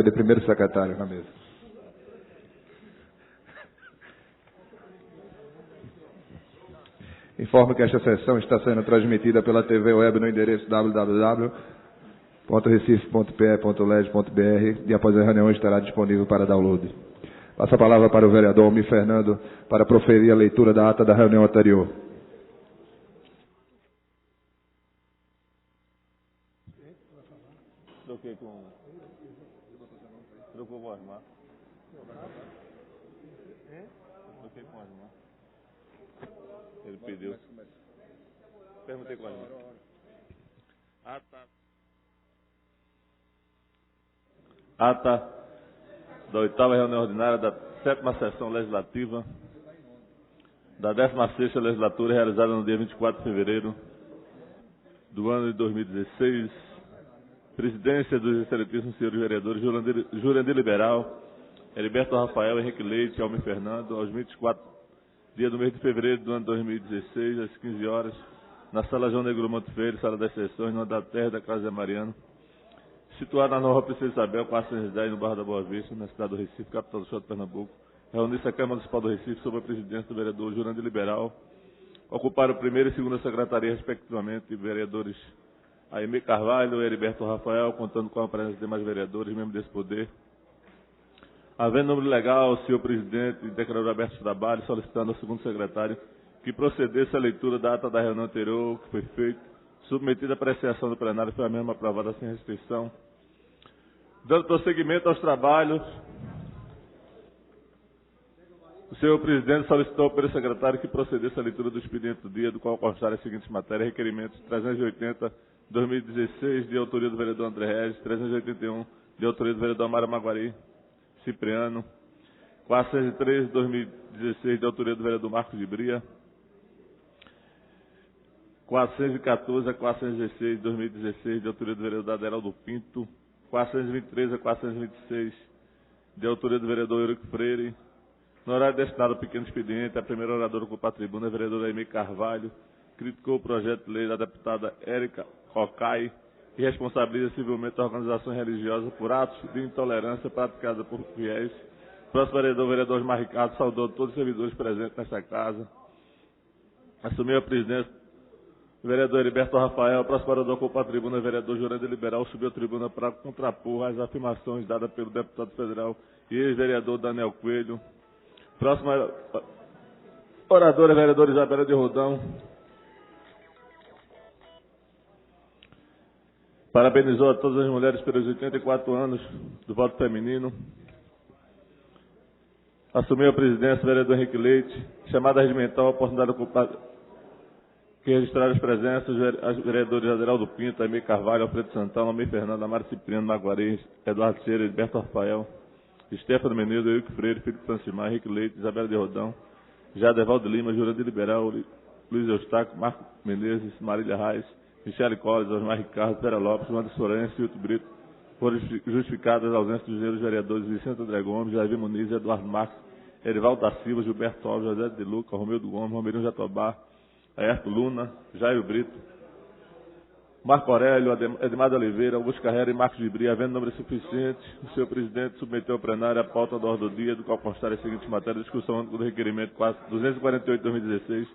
de primeiro secretário na mesa. Informo que esta sessão está sendo transmitida pela TV Web no endereço www.recife.pe.leg.br e após a reunião estará disponível para download. Passo a palavra para o vereador Almir Fernando para proferir a leitura da ata da reunião anterior. Trocou com o Osmar. Troquei com o Osmar. Ele pediu. Perguntei com o Osmar. Ata da 8ª reunião ordinária da 7ª sessão legislativa da 16ª legislatura, realizada no dia 24 de fevereiro do ano de 2016. Presidência dos excelentíssimos senhores vereadores Jurandir Liberal, Heriberto Rafael, Henrique Leite, Almir Fernando, aos 24 dias do mês de fevereiro do ano de 2016, às 15 horas, na Sala João Negro Monte Verde, Sala das Sessões, no andar terra da Casa de Mariano, situada na Nova Princesa Isabel, 410, no bairro da Boa Vista, na cidade do Recife, capital do estado de Pernambuco. Reuniu-se a Câmara Municipal do Recife sob a presidência do vereador Jurandir Liberal. Ocuparam primeira e segunda secretaria, respectivamente, vereadores Aimee Carvalho e Heriberto Rafael, contando com a presença de demais vereadores, membros desse poder. Havendo número legal, o senhor presidente declarou aberto o trabalho, solicitando ao segundo secretário que procedesse à leitura da ata da reunião anterior, que foi feita, submetida à apreciação do plenário, foi a mesma aprovada sem restrição. Dando prosseguimento aos trabalhos, o senhor presidente solicitou ao primeiro secretário que procedesse à leitura do expediente do dia, do qual constarem as seguintes matérias: requerimentos 380/2016, de autoria do vereador André Regis, 381, de autoria do vereador Mário Maguari Cipriano, 403/2016, de autoria do vereador Marcos de Bria, 414 a 416, de 2016, de autoria do vereador Aderaldo Pinto, 423 a 426, de autoria do vereador Eurico Freire. No horário destinado ao pequeno expediente, a primeira oradora ocupou a tribuna, a vereadora Aimee Carvalho, criticou o projeto de lei da deputada Érica Cocai, que responsabiliza civilmente a organização religiosa por atos de intolerância praticada por fiéis. Próximo vereador, o vereador Osmar Ricardo, saudou todos os servidores presentes nesta casa. Assumiu a presidência o vereador Heriberto Rafael. Próximo vereador ocupou a tribuna, o vereador Jurandir Liberal, subiu a tribuna para contrapor as afirmações dadas pelo deputado federal e ex-vereador Daniel Coelho. Próxima oradora, vereadora Isabela de Rodão. Parabenizou a todas as mulheres pelos 84 anos do voto feminino. Assumiu a presidência o vereador Henrique Leite. Chamada regimental, a oportunidade ocupada que registraram as presenças os vereadores Aderaldo Pinto, Aimee Carvalho, Alfredo Santana, Almir Fernando, Amário Cipriano, Maguari, Eduardo Cheira, Heriberto Rafael, Stefano Menezes, Eurico Freire, Felipe Francimar, Henrique Leite, Isabela de Rodão, Jadevaldo Lima, Jurandir Liberal, Luiz Eustáquio, Marco Menezes, Marília Reis, Michele Collins, Osmar Ricardo, Pera Lopes, Wanda Sorense e Hilton Brito. Foram justificadas as ausências dos senhores vereadores Vicente André Gomes, Jair Muniz, Eduardo Marques, Erivaldo da Silva, Gilberto Alves, José de Luca, Romildo Gomes, Romerinho Jatobá, Aerto Luna, Jair Brito, Marco Aurélio, Edmar de Oliveira, Augusto Carreira e Marcos de Bria. Havendo número suficiente, o senhor presidente submeteu ao plenário a pauta da ordem do dia, do qual constarem as seguintes matérias: discussão única do requerimento 248/2016,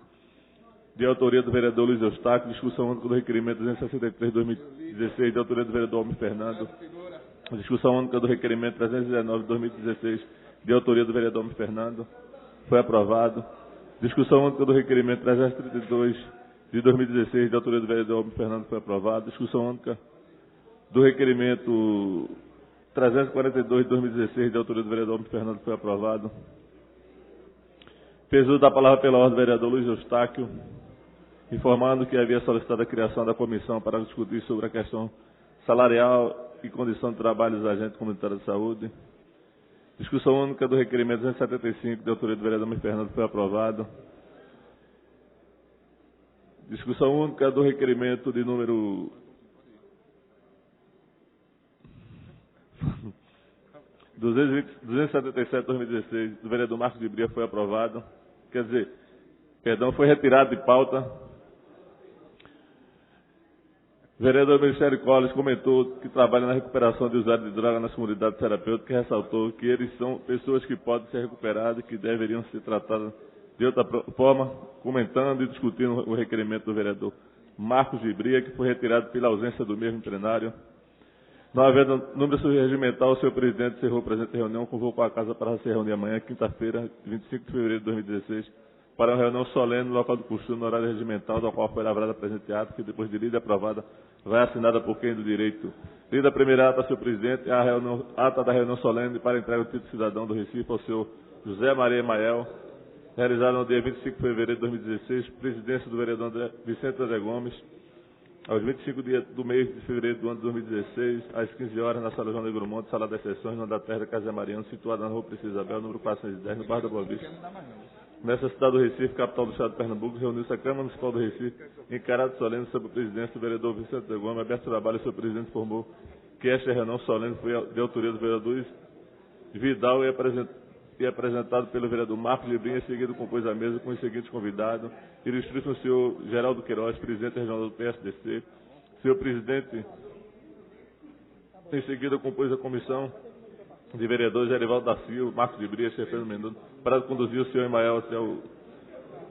de autoria do vereador Luiz Eustáquio, discussão única do requerimento 263/2016, de autoria do vereador Almir Fernando, discussão única do requerimento 319/2016, de autoria do vereador Almir Fernando, foi aprovado. Discussão única do requerimento 332 de 2016, de autoria do vereador Almir Fernando, foi aprovado. Discussão única do requerimento 342 de 2016, de autoria do vereador Almir Fernando, foi aprovado. Peso da palavra pela ordem do vereador Luiz Eustáquio, informando que havia solicitado a criação da comissão para discutir sobre a questão salarial e condição de trabalho dos agentes comunitários de saúde. Discussão única do requerimento 275, de autoria do vereador Almir Fernando, foi aprovado. Discussão única do requerimento de número 277/2016, do vereador Marcos de Bria, foi aprovado. Quer dizer, perdão, foi retirado de pauta. O vereador Ministério Colles comentou que trabalha na recuperação de usuários de droga nas comunidades terapêuticas e ressaltou que eles são pessoas que podem ser recuperadas e que deveriam ser tratadas de outra forma, comentando e discutindo o requerimento do vereador Marcos de Bria, que foi retirado pela ausência do mesmo em plenário. Não havendo número regimental, o senhor presidente encerrou a presente reunião, convocou a casa para se reunir amanhã, quinta-feira, 25 de fevereiro de 2016, para uma reunião solene no local do costume, no horário regimental, do qual foi lavrada a presente ata, que depois de lida e aprovada, vai assinada por quem do direito. Lida a primeira ata, senhor presidente, a ata da reunião solene para entrega do título de cidadão do Recife ao senhor José Maria Mael, realizada no dia 25 de fevereiro de 2016, presidência do vereador Vicente André Gomes, aos 25 dias do mês de fevereiro do ano de 2016, às 15 horas, na Sala João Negro Monte, Sala das Sessões, no andar terra da Casa Mariano, situada na Rua Princesa Isabel, número 410, no bairro da Boa Vista. Nessa cidade do Recife, capital do estado de Pernambuco, reuniu-se a Câmara Municipal do Recife, em caráter solene, sob a presidência do vereador Vicente André Gomes, aberto o trabalho, o seu presidente informou que esta reunião solene foi de autoria dos vereadores Vidal e apresentado pelo vereador Marcos de Brinha, seguido compôs a mesa com os seguintes convidados, ilustre-se o senhor Geraldo Queiroz, presidente regional do PSDC, senhor presidente, em seguida compôs a comissão de vereadores Gerivaldo da Silva, Marcos de Bria, chefe do Mendonça, para conduzir o senhor Emael até o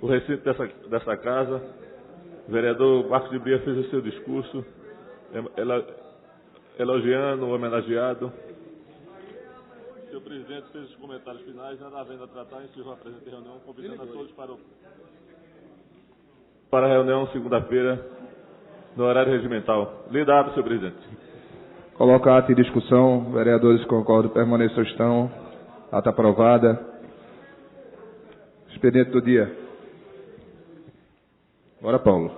recinto dessa casa. O vereador Marcos de Bria fez o seu discurso, elogiando o homenageado. O senhor presidente fez os comentários finais, nada havendo a tratar, encerrou a presente reunião, convidando a todos para a reunião segunda-feira, no horário regimental. Lida ata, senhor presidente. Coloca a ata em discussão. Vereadores concordam, permaneçam estão. Ata aprovada. Expediente do dia. Bora, Paulo.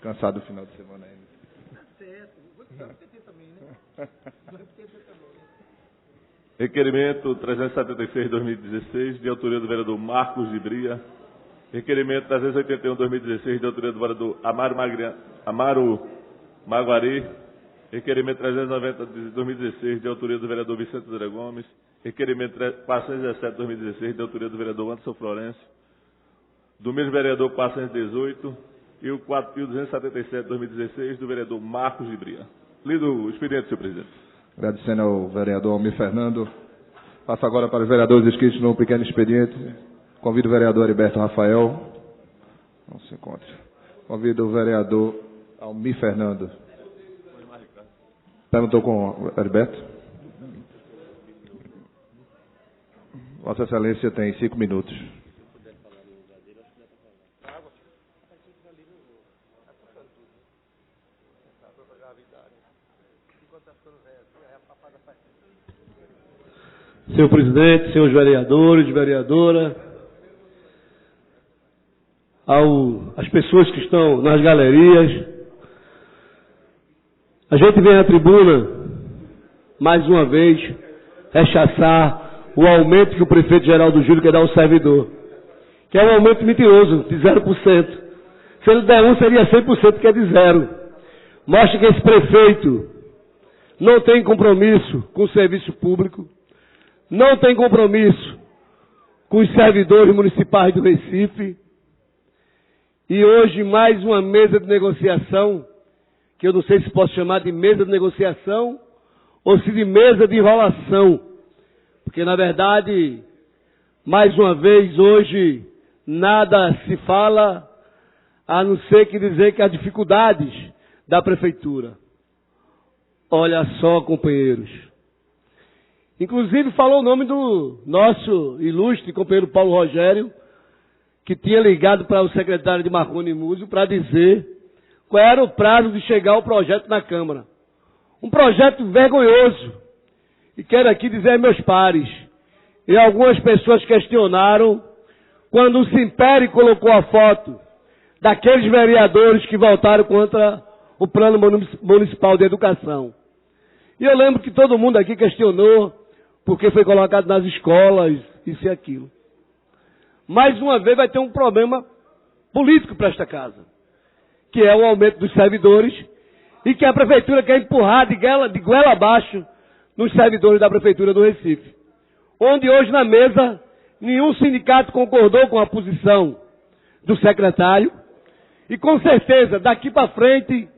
Cansado do final de semana ainda. Requerimento 376/2016, de autoria do vereador Marcos de Bria. Requerimento 381/2016, de autoria do vereador Amaro Maguari. Requerimento 390/2016, de autoria do vereador Vicente André Gomes. Requerimento 417/2016, de autoria do vereador Anderson Florencio. Do mesmo vereador 418 e o 277/2016, do vereador Marcos de Bria. Lido o expediente, senhor presidente. Agradecendo ao vereador Almir Fernando. Passo agora para os vereadores inscritos no pequeno expediente. Convido o vereador Heriberto Rafael. Não se encontra. Convido o vereador Almir Fernando. Perguntou com o Heriberto? Vossa Excelência tem 5 minutos. Senhor presidente, senhores vereadores, vereadora, às pessoas que estão nas galerias, a gente vem à tribuna, mais uma vez, rechaçar o aumento que o prefeito Geraldo Júlio quer dar ao servidor, que é um aumento mentiroso, de 0%. Se ele der 1, seria 100%, que é de 0. Mostra que esse prefeito não tem compromisso com o serviço público, não tem compromisso com os servidores municipais do Recife. E hoje mais uma mesa de negociação, que eu não sei se posso chamar de mesa de negociação ou se de mesa de enrolação. Porque na verdade, mais uma vez hoje, nada se fala a não ser que dizer que há dificuldades da prefeitura. Olha só, companheiros. Inclusive falou o nome do nosso ilustre companheiro Paulo Rogério, que tinha ligado para o secretário de Marconi Múzio para dizer qual era o prazo de chegar o projeto na Câmara. Um projeto vergonhoso. E quero aqui dizer a meus pares, e algumas pessoas questionaram, quando o Simperi colocou a foto daqueles vereadores que votaram contra o Plano Municipal de Educação. E eu lembro que todo mundo aqui questionou, porque foi colocado nas escolas, isso e aquilo. Mais uma vez vai ter um problema político para esta casa, que é o aumento dos servidores, e que a prefeitura quer empurrar de goela abaixo nos servidores da prefeitura do Recife. Onde hoje na mesa, nenhum sindicato concordou com a posição do secretário, E com certeza, daqui para frente,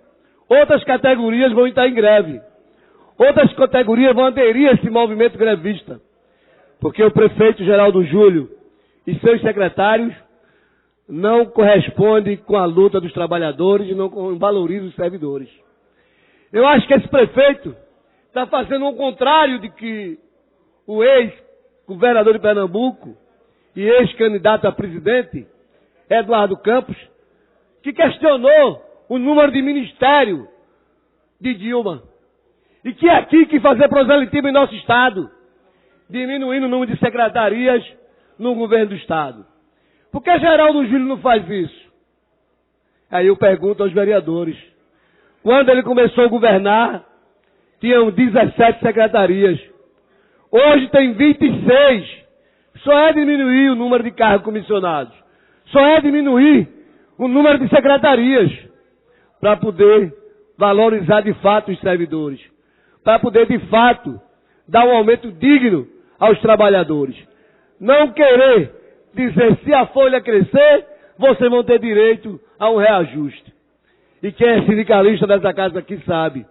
outras categorias vão estar em greve. Outras categorias vão aderir a esse movimento grevista. Porque o prefeito Geraldo Júlio e seus secretários não correspondem com a luta dos trabalhadores e não valorizam os servidores. Eu acho que esse prefeito está fazendo o contrário de que o ex-governador de Pernambuco e ex-candidato a presidente, Eduardo Campos, que questionou o número de ministério de Dilma. E que aqui que fazer proselitismo em nosso Estado, diminuindo o número de secretarias no governo do Estado. Por que Geraldo Júlio não faz isso? Aí eu pergunto aos vereadores. Quando ele começou a governar, tinham 17 secretarias. Hoje tem 26. Só é diminuir o número de cargos comissionados. Só é diminuir o número de secretarias para poder valorizar de fato os servidores. Para poder de fato dar um aumento digno aos trabalhadores. Não querer dizer se a folha crescer, vocês vão ter direito a um reajuste. E quem é sindicalista dessa casa aqui sabe.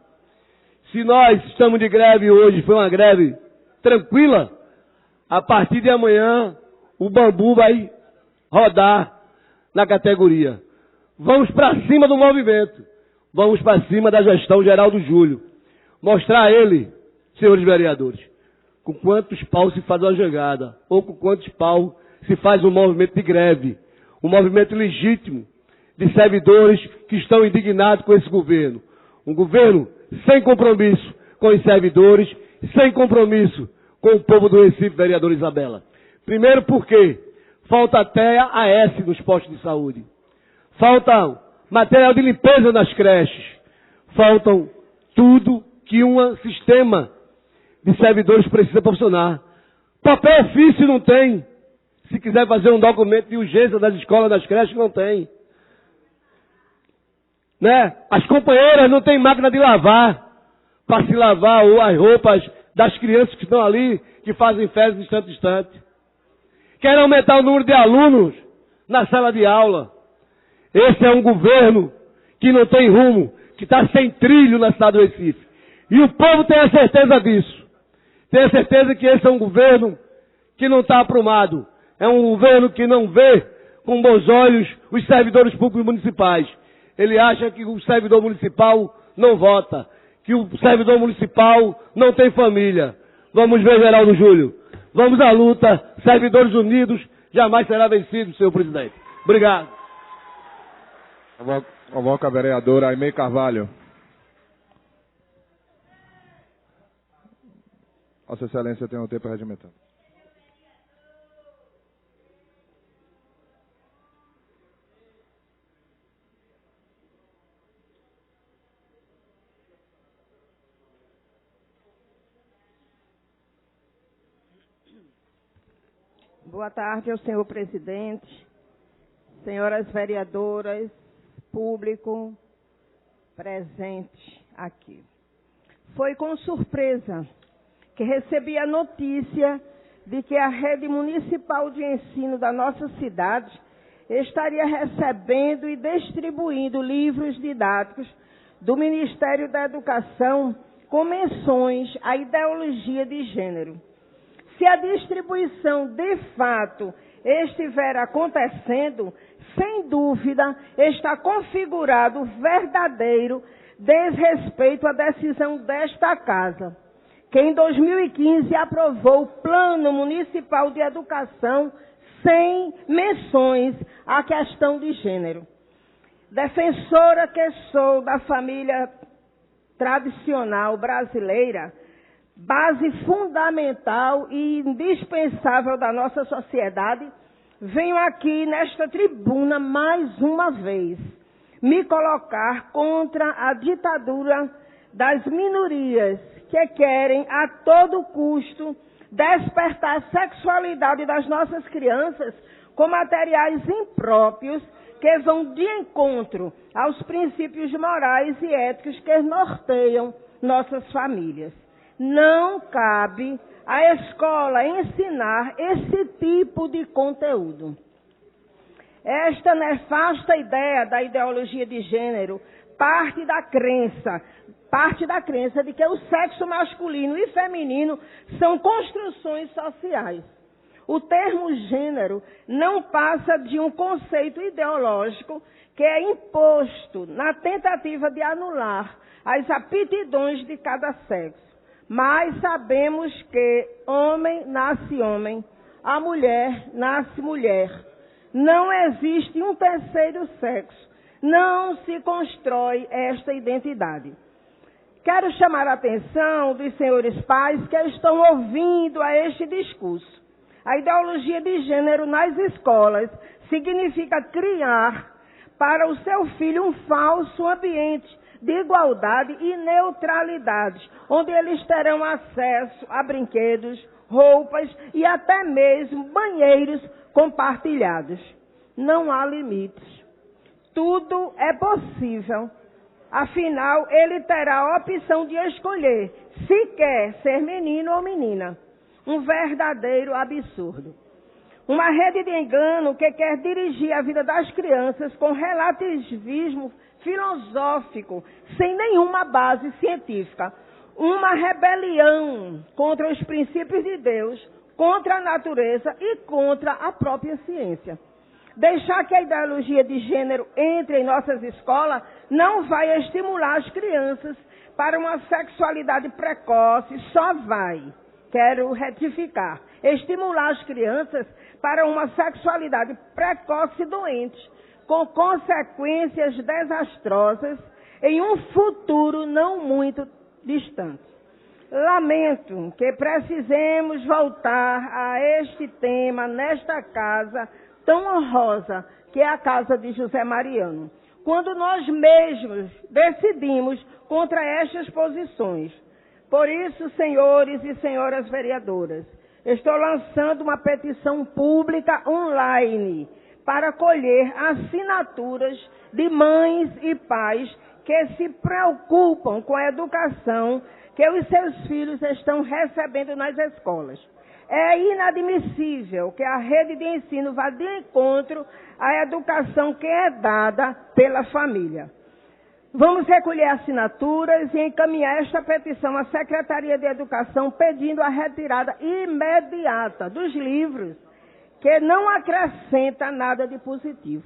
Se nós estamos de greve hoje, foi uma greve tranquila, a partir de amanhã o bambu vai rodar na categoria. Vamos para cima do movimento. Vamos para cima da gestão Geraldo Júlio. Mostrar a ele, senhores vereadores, com quantos pau se faz uma jangada, ou com quantos pau se faz um movimento de greve. Um movimento legítimo de servidores que estão indignados com esse governo. Um governo sem compromisso com os servidores, sem compromisso com o povo do Recife, vereadora Isabela. Primeiro porque falta até AS nos postos de saúde. Falta material de limpeza nas creches. Faltam tudo que um sistema de servidores precisa proporcionar. Papel ofício não tem. Se quiser fazer um documento de urgência das escolas, das creches, não tem. Né? As companheiras não têm máquina de lavar para se lavar ou as roupas das crianças que estão ali, que fazem fezes de instante a instante. Querem aumentar o número de alunos na sala de aula. Esse é um governo que não tem rumo, que está sem trilho na cidade do Recife. E o povo tem a certeza disso. Tem a certeza que esse é um governo que não está aprumado. É um governo que não vê com bons olhos os servidores públicos municipais. Ele acha que o servidor municipal não vota, que o servidor municipal não tem família. Vamos ver, Geraldo Júlio. Vamos à luta. Servidores unidos jamais será vencido, senhor presidente. Obrigado. Convoca a vereadora Aimee Carvalho. Vossa Excelência tem um tempo regimentado. Boa tarde ao senhor presidente, senhoras vereadoras, público presente aqui. Foi com surpresa que recebi a notícia de que a rede municipal de ensino da nossa cidade estaria recebendo e distribuindo livros didáticos do Ministério da Educação com menções à ideologia de gênero. Se a distribuição de fato estiver acontecendo, sem dúvida está configurado verdadeiro desrespeito à decisão desta casa, que em 2015 aprovou o Plano Municipal de Educação sem menções à questão de gênero. Defensora que sou da família tradicional brasileira, base fundamental e indispensável da nossa sociedade, venho aqui nesta tribuna mais uma vez me colocar contra a ditadura das minorias que querem a todo custo despertar a sexualidade das nossas crianças com materiais impróprios que vão de encontro aos princípios morais e éticos que norteiam nossas famílias. Não cabe à escola ensinar esse tipo de conteúdo. Esta nefasta ideia da ideologia de gênero parte da crença de que o sexo masculino e feminino são construções sociais. O termo gênero não passa de um conceito ideológico que é imposto na tentativa de anular as aptidões de cada sexo. Mas sabemos que homem nasce homem, a mulher nasce mulher. Não existe um terceiro sexo. Não se constrói esta identidade. Quero chamar a atenção dos senhores pais que estão ouvindo a este discurso. A ideologia de gênero nas escolas significa criar para o seu filho um falso ambiente de igualdade e neutralidade, onde eles terão acesso a brinquedos, roupas e até mesmo banheiros compartilhados. Não há limites. Tudo é possível. Afinal, ele terá a opção de escolher se quer ser menino ou menina. Um verdadeiro absurdo. Uma rede de engano que quer dirigir a vida das crianças com relativismo filosófico, sem nenhuma base científica. Uma rebelião contra os princípios de Deus, contra a natureza e contra a própria ciência. Deixar que a ideologia de gênero entre em nossas escolas não vai estimular as crianças para uma sexualidade precoce, só vai, quero retificar, estimular as crianças para uma sexualidade precoce e doente, com consequências desastrosas em um futuro não muito distante. Lamento que precisemos voltar a este tema nesta casa tão honrosa, que é a casa de José Mariano, quando nós mesmos decidimos contra estas posições. Por isso, senhores e senhoras vereadoras, estou lançando uma petição pública online para colher assinaturas de mães e pais que se preocupam com a educação que os seus filhos estão recebendo nas escolas. É inadmissível que a rede de ensino vá de encontro à educação que é dada pela família. Vamos recolher assinaturas e encaminhar esta petição à Secretaria de Educação pedindo a retirada imediata dos livros que não acrescenta nada de positivo.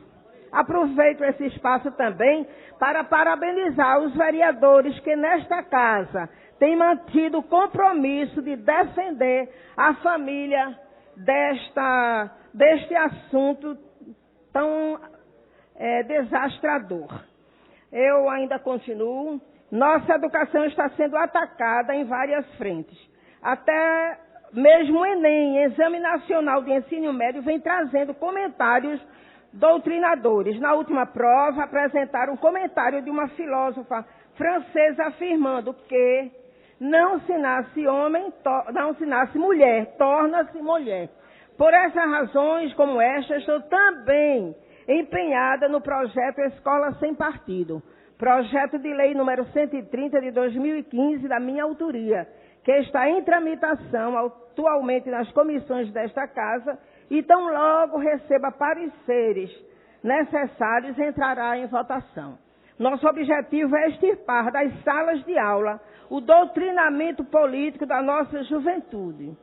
Aproveito esse espaço também para parabenizar os vereadores que nesta casa têm mantido o compromisso de defender a família deste assunto tão desastrador. Eu ainda continuo. Nossa educação está sendo atacada em várias frentes. Até mesmo o Enem, Exame Nacional de Ensino Médio, vem trazendo comentários doutrinadores. Na última prova, apresentaram um comentário de uma filósofa francesa afirmando que não se nasce homem, não se nasce mulher, torna-se mulher. Por essas razões como esta, estou também empenhada no projeto Escola Sem Partido, projeto de lei número 130 de 2015, da minha autoria, que está em tramitação atualmente nas comissões desta casa e tão logo receba pareceres necessários, entrará em votação. Nosso objetivo é extirpar das salas de aula o doutrinamento político da nossa juventude.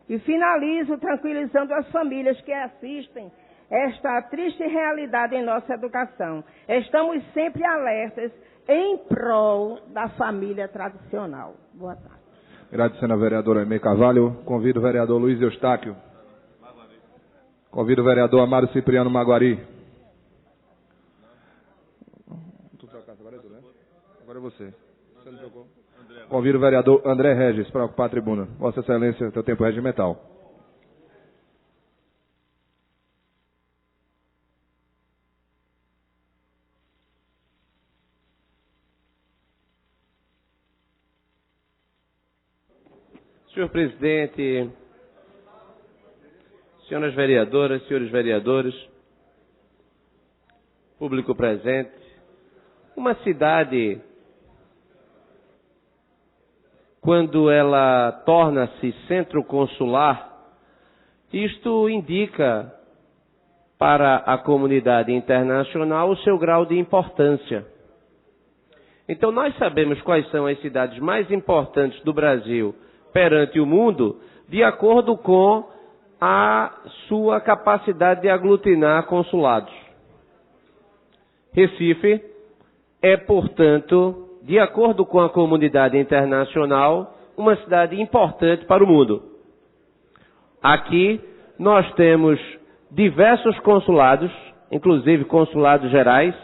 E finalizo tranquilizando as famílias que assistem esta triste realidade em nossa educação. Estamos sempre alertas em prol da família tradicional. Boa tarde. Agradecendo a vereadora Aimee Carvalho, convido o vereador Luiz Eustáquio. Convido o vereador Amaro Cipriano Maguari. Agora é você. Você não trocou? Convido o vereador André Regis para ocupar a tribuna. Vossa Excelência, teu tempo regimental. Senhor presidente, senhoras vereadoras, senhores vereadores, público presente, uma cidade, quando ela torna-se centro consular, isto indica para a comunidade internacional o seu grau de importância. Então, nós sabemos quais são as cidades mais importantes do Brasil perante o mundo, de acordo com a sua capacidade de aglutinar consulados. Recife é, portanto, de acordo com a comunidade internacional, uma cidade importante para o mundo. Aqui nós temos diversos consulados, inclusive consulados gerais,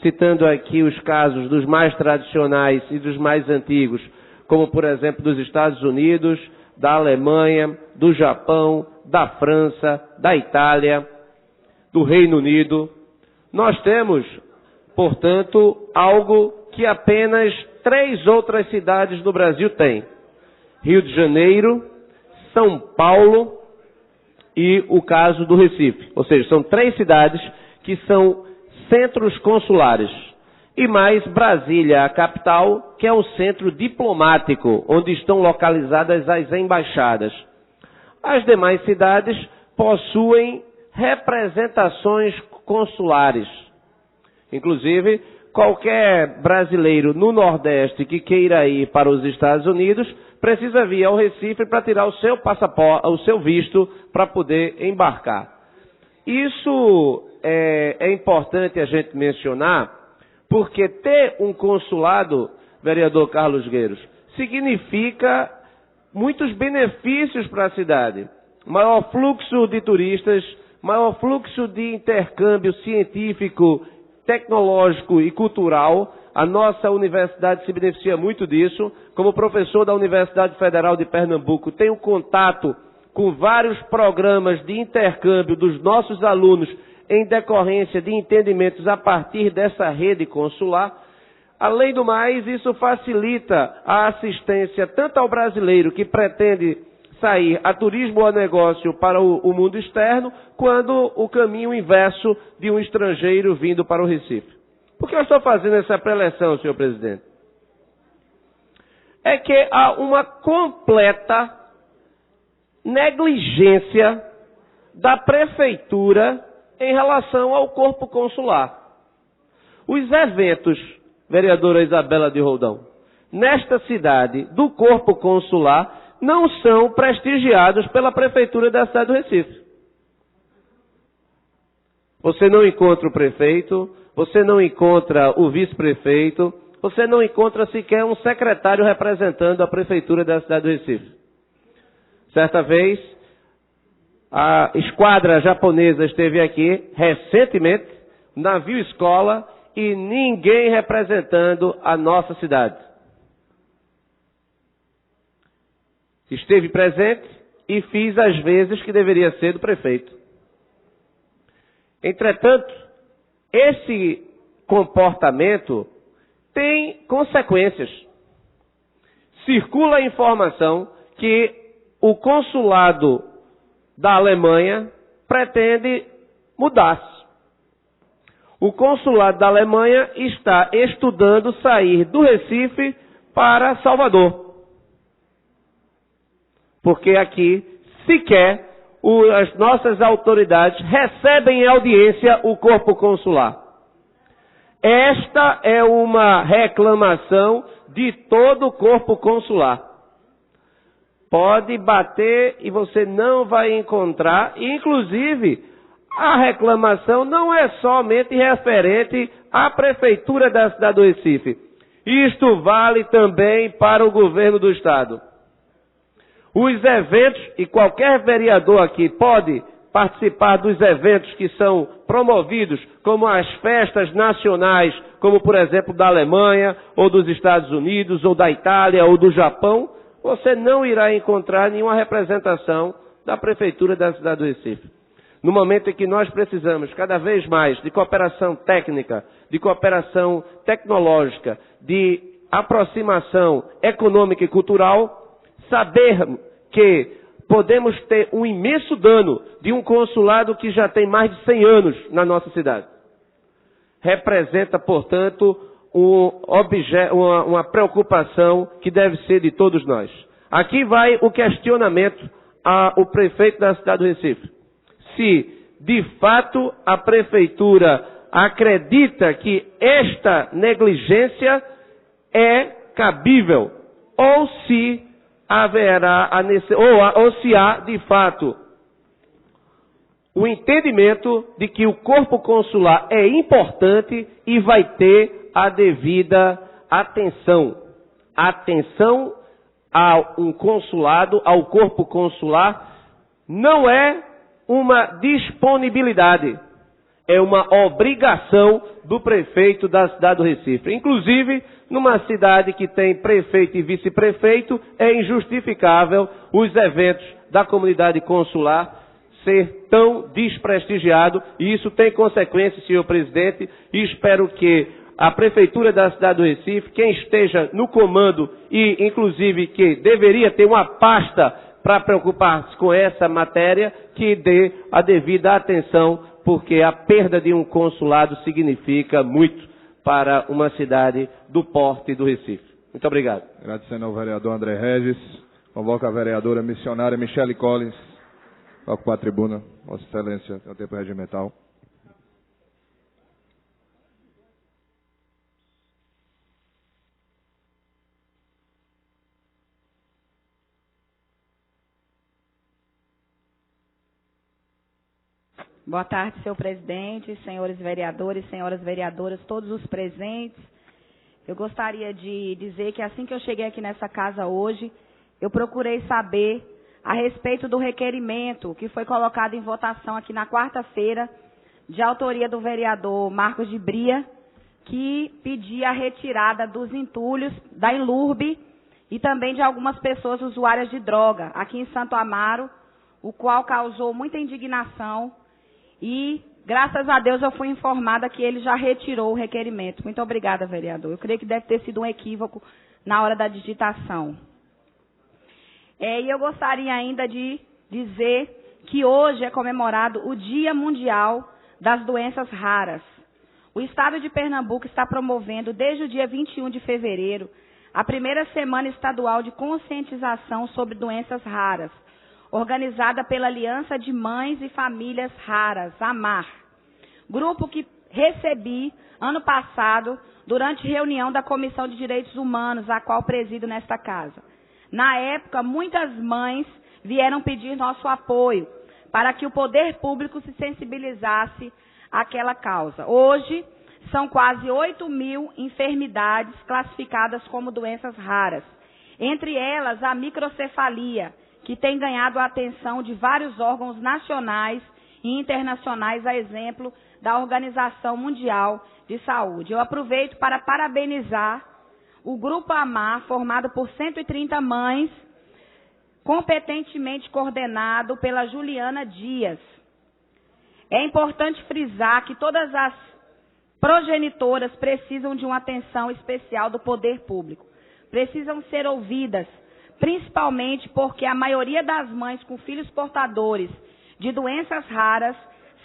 citando aqui os casos dos mais tradicionais e dos mais antigos, como, por exemplo, dos Estados Unidos, da Alemanha, do Japão, da França, da Itália, do Reino Unido. Nós temos, portanto, algo que apenas 3 outras cidades do Brasil têm: Rio de Janeiro, São Paulo e o caso do Recife. Ou seja, são 3 cidades que são centros consulares. E mais Brasília, a capital, que é um centro diplomático, onde estão localizadas as embaixadas. As demais cidades possuem representações consulares. Inclusive, qualquer brasileiro no Nordeste que queira ir para os Estados Unidos precisa vir ao Recife para tirar o seu passaporte, o seu visto, para poder embarcar. Isso é importante a gente mencionar, porque ter um consulado, vereador Carlos Gueiros, significa muitos benefícios para a cidade. Maior fluxo de turistas, maior fluxo de intercâmbio científico, tecnológico e cultural. A nossa universidade se beneficia muito disso. Como professor da Universidade Federal de Pernambuco, tenho contato com vários programas de intercâmbio dos nossos alunos em decorrência de entendimentos a partir dessa rede consular. Além do mais, isso facilita a assistência tanto ao brasileiro que pretende sair a turismo ou a negócio para o mundo externo, quanto o caminho inverso de um estrangeiro vindo para o Recife. Por que eu estou fazendo essa preleção, senhor presidente? É que há uma completa negligência da prefeitura em relação ao corpo consular. Os eventos, vereadora Isabela de Roldão, nesta cidade do corpo consular não são prestigiados pela prefeitura da cidade do Recife. Você não encontra o prefeito, você não encontra o vice-prefeito, você não encontra sequer um secretário representando a prefeitura da cidade do Recife. Certa vez, a esquadra japonesa esteve aqui, recentemente, navio escola, e ninguém representando a nossa cidade. Esteve presente e fiz as vezes que deveria ser do prefeito. Entretanto, esse comportamento tem consequências. Circula a informação que o consulado da Alemanha pretende mudar-se. O consulado da Alemanha está estudando sair do Recife para Salvador. Porque aqui, sequer, as nossas autoridades recebem em audiência o corpo consular. Esta é uma reclamação de todo o corpo consular. Pode bater e você não vai encontrar, inclusive, a reclamação não é somente referente à prefeitura da cidade do Recife. Isto vale também para o governo do estado. Os eventos, e qualquer vereador aqui pode participar dos eventos que são promovidos, como as festas nacionais, como por exemplo da Alemanha, ou dos Estados Unidos, ou da Itália, ou do Japão, você não irá encontrar nenhuma representação da prefeitura da cidade do Recife. No momento em que nós precisamos cada vez mais de cooperação técnica, de cooperação tecnológica, de aproximação econômica e cultural, saber que podemos ter um imenso dano de um consulado que já tem mais de 100 anos na nossa cidade. Representa, portanto, uma preocupação que deve ser de todos nós. Aqui vai o questionamento ao prefeito da cidade do Recife. Se de fato a Prefeitura acredita que esta negligência é cabível, ou se haverá ou se há, de fato, o entendimento de que o corpo consular é importante e vai ter a devida atenção. Atenção a um consulado, ao corpo consular, não é uma disponibilidade, é uma obrigação do prefeito da cidade do Recife. Inclusive, numa cidade que tem prefeito e vice-prefeito, é injustificável os eventos da comunidade consular ser tão desprestigiado, e isso tem consequências, senhor presidente, e espero que a Prefeitura da cidade do Recife, quem esteja no comando e, inclusive, que deveria ter uma pasta para preocupar-se com essa matéria, que dê a devida atenção, porque a perda de um consulado significa muito para uma cidade do porte do Recife. Muito obrigado. Agradecendo ao vereador André Regis, convoca a vereadora missionária Michele Collins para ocupar a tribuna. Vossa Excelência, tem o tempo regimental. Boa tarde, senhor presidente, senhores vereadores, senhoras vereadoras, todos os presentes. Eu gostaria de dizer que assim que eu cheguei aqui nessa casa hoje, eu procurei saber a respeito do requerimento que foi colocado em votação aqui na quarta-feira, de autoria do vereador Marcos de Bria, que pedia a retirada dos entulhos da Enlurbe e também de algumas pessoas usuárias de droga aqui em Santo Amaro, o qual causou muita indignação. E, graças a Deus, eu fui informada que ele já retirou o requerimento. Muito obrigada, vereador. Eu creio que deve ter sido um equívoco na hora da digitação. E eu gostaria ainda de dizer que hoje é comemorado o Dia Mundial das Doenças Raras. O Estado de Pernambuco está promovendo, desde o dia 21 de fevereiro, a primeira semana estadual de conscientização sobre doenças raras, organizada pela Aliança de Mães e Famílias Raras, AMAR, grupo que recebi ano passado durante reunião da Comissão de Direitos Humanos, a qual presido nesta casa. Na época, muitas mães vieram pedir nosso apoio para que o poder público se sensibilizasse àquela causa. Hoje, são quase 8.000 enfermidades classificadas como doenças raras, entre elas a microcefalia, que tem ganhado a atenção de vários órgãos nacionais e internacionais, a exemplo da Organização Mundial de Saúde. Eu aproveito para parabenizar o Grupo AMAR, formado por 130 mães, competentemente coordenado pela Juliana Dias. É importante frisar que todas as progenitoras precisam de uma atenção especial do poder público. Precisam ser ouvidas, principalmente porque a maioria das mães com filhos portadores de doenças raras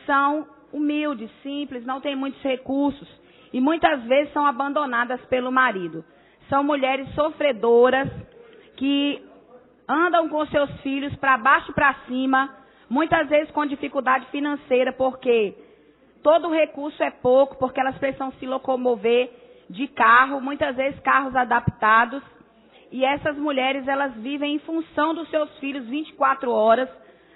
são humildes, simples, não têm muitos recursos e muitas vezes são abandonadas pelo marido. São mulheres sofredoras que andam com seus filhos para baixo e para cima, muitas vezes com dificuldade financeira, porque todo o recurso é pouco, porque elas precisam se locomover de carro, muitas vezes carros adaptados. E essas mulheres, elas vivem em função dos seus filhos 24 horas,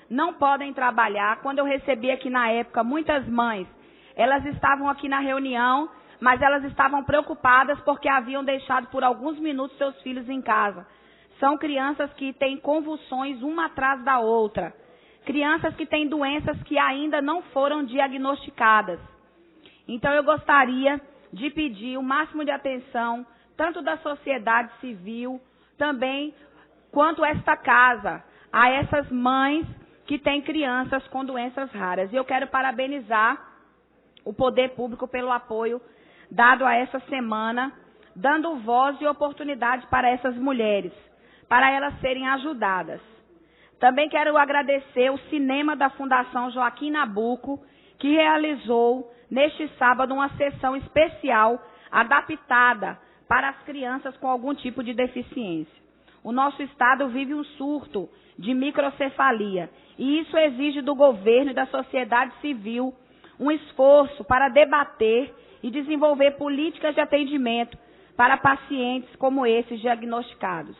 não podem trabalhar. Quando eu recebi aqui na época, muitas mães, elas estavam aqui na reunião, mas elas estavam preocupadas porque haviam deixado por alguns minutos seus filhos em casa. São crianças que têm convulsões uma atrás da outra. Crianças que têm doenças que ainda não foram diagnosticadas. Então eu gostaria de pedir o máximo de atenção, tanto da sociedade civil, também quanto esta casa, a essas mães que têm crianças com doenças raras. E eu quero parabenizar o poder público pelo apoio dado a essa semana, dando voz e oportunidade para essas mulheres, para elas serem ajudadas. Também quero agradecer o cinema da Fundação Joaquim Nabuco, que realizou neste sábado uma sessão especial adaptada para as crianças com algum tipo de deficiência. o nosso estado vive um surto de microcefalia. E isso exige do governo e da sociedade civil um esforço para debater e desenvolver políticas de atendimento para pacientes como esses diagnosticados.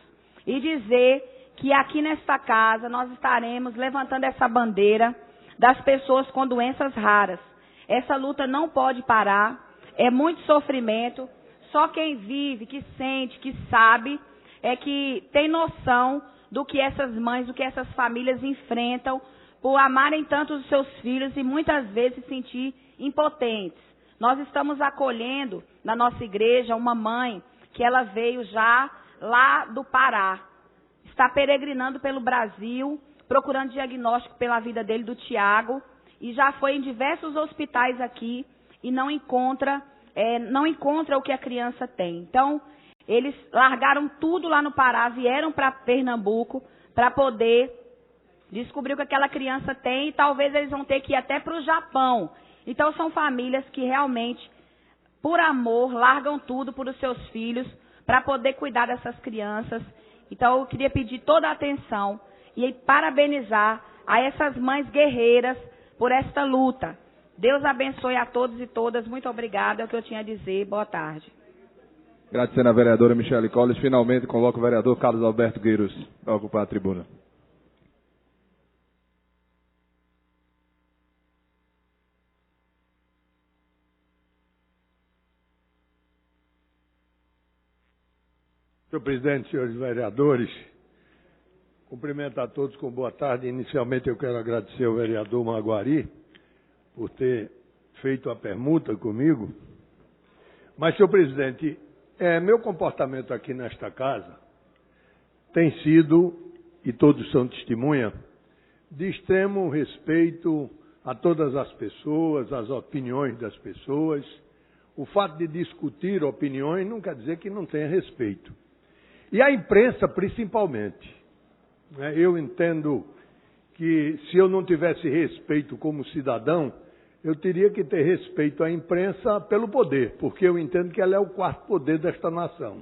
E dizer que aqui nesta casa nós estaremos levantando essa bandeira das pessoas com doenças raras. Essa luta não pode parar, é muito sofrimento. Só quem vive, que sente, que sabe, é que tem noção do que essas mães, do que essas famílias enfrentam por amarem tanto os seus filhos e muitas vezes se sentir impotentes. Nós estamos acolhendo na nossa igreja uma mãe que ela veio já lá do Pará. Está peregrinando pelo Brasil, procurando diagnóstico pela vida dele, do Tiago, e já foi em diversos hospitais aqui e não encontra o que a criança tem. Então, eles largaram tudo lá no Pará, vieram para Pernambuco para poder descobrir o que aquela criança tem e talvez eles vão ter que ir até para o Japão. Então, são famílias que realmente, por amor, largam tudo por os seus filhos para poder cuidar dessas crianças. Então, eu queria pedir toda a atenção e parabenizar a essas mães guerreiras por esta luta. Deus abençoe a todos e todas. Muito obrigada. É o que eu tinha a dizer. Boa tarde. Agradecendo a vereadora Michele Colles. Finalmente, convoco o vereador Carlos Alberto Gueiros para ocupar a tribuna. Senhor presidente, senhores vereadores, cumprimento a todos com boa tarde. Inicialmente eu quero agradecer ao vereador Maguari por ter feito a permuta comigo. Mas, senhor presidente, meu comportamento aqui nesta casa tem sido, e todos são testemunha, de extremo respeito a todas as pessoas, às opiniões das pessoas. O fato de discutir opiniões não quer dizer que não tenha respeito. E a imprensa, principalmente. Eu entendo que se eu não tivesse respeito como cidadão, eu teria que ter respeito à imprensa pelo poder, porque eu entendo que ela é o quarto poder desta nação.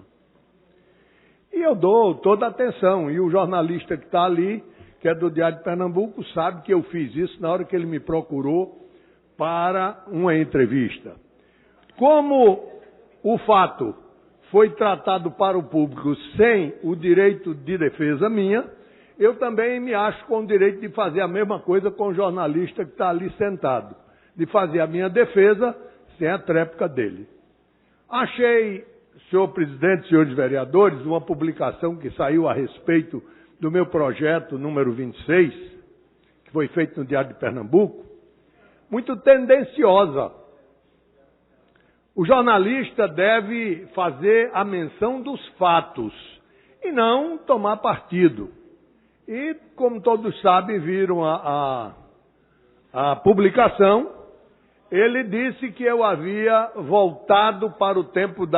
E eu dou toda a atenção, e o jornalista que está ali, que é do Diário de Pernambuco, sabe que eu fiz isso na hora que ele me procurou para uma entrevista. Como o fato foi tratado para o público sem o direito de defesa minha, eu também me acho com o direito de fazer a mesma coisa com o jornalista que está ali sentado, de fazer a minha defesa sem a tréplica dele. Achei, senhor presidente, senhores vereadores, uma publicação que saiu a respeito do meu projeto número 26, que foi feito no Diário de Pernambuco, muito tendenciosa. O jornalista deve fazer a menção dos fatos e não tomar partido. E, como todos sabem, viram a publicação, ele disse que eu havia voltado para o tempo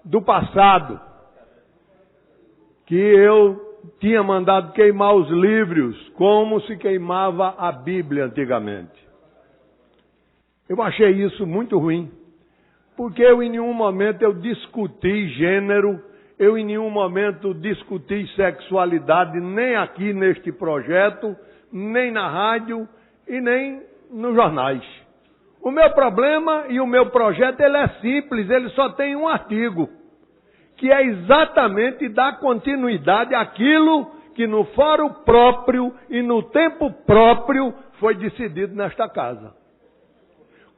do passado, que eu tinha mandado queimar os livros como se queimava a Bíblia antigamente. Eu achei isso muito ruim, porque eu em nenhum momento eu discuti gênero, eu em nenhum momento discuti sexualidade, nem aqui neste projeto, nem na rádio e nem nos jornais. O meu problema e o meu projeto ele é simples, ele só tem um artigo, que é exatamente dar continuidade àquilo que no fórum próprio e no tempo próprio foi decidido nesta casa.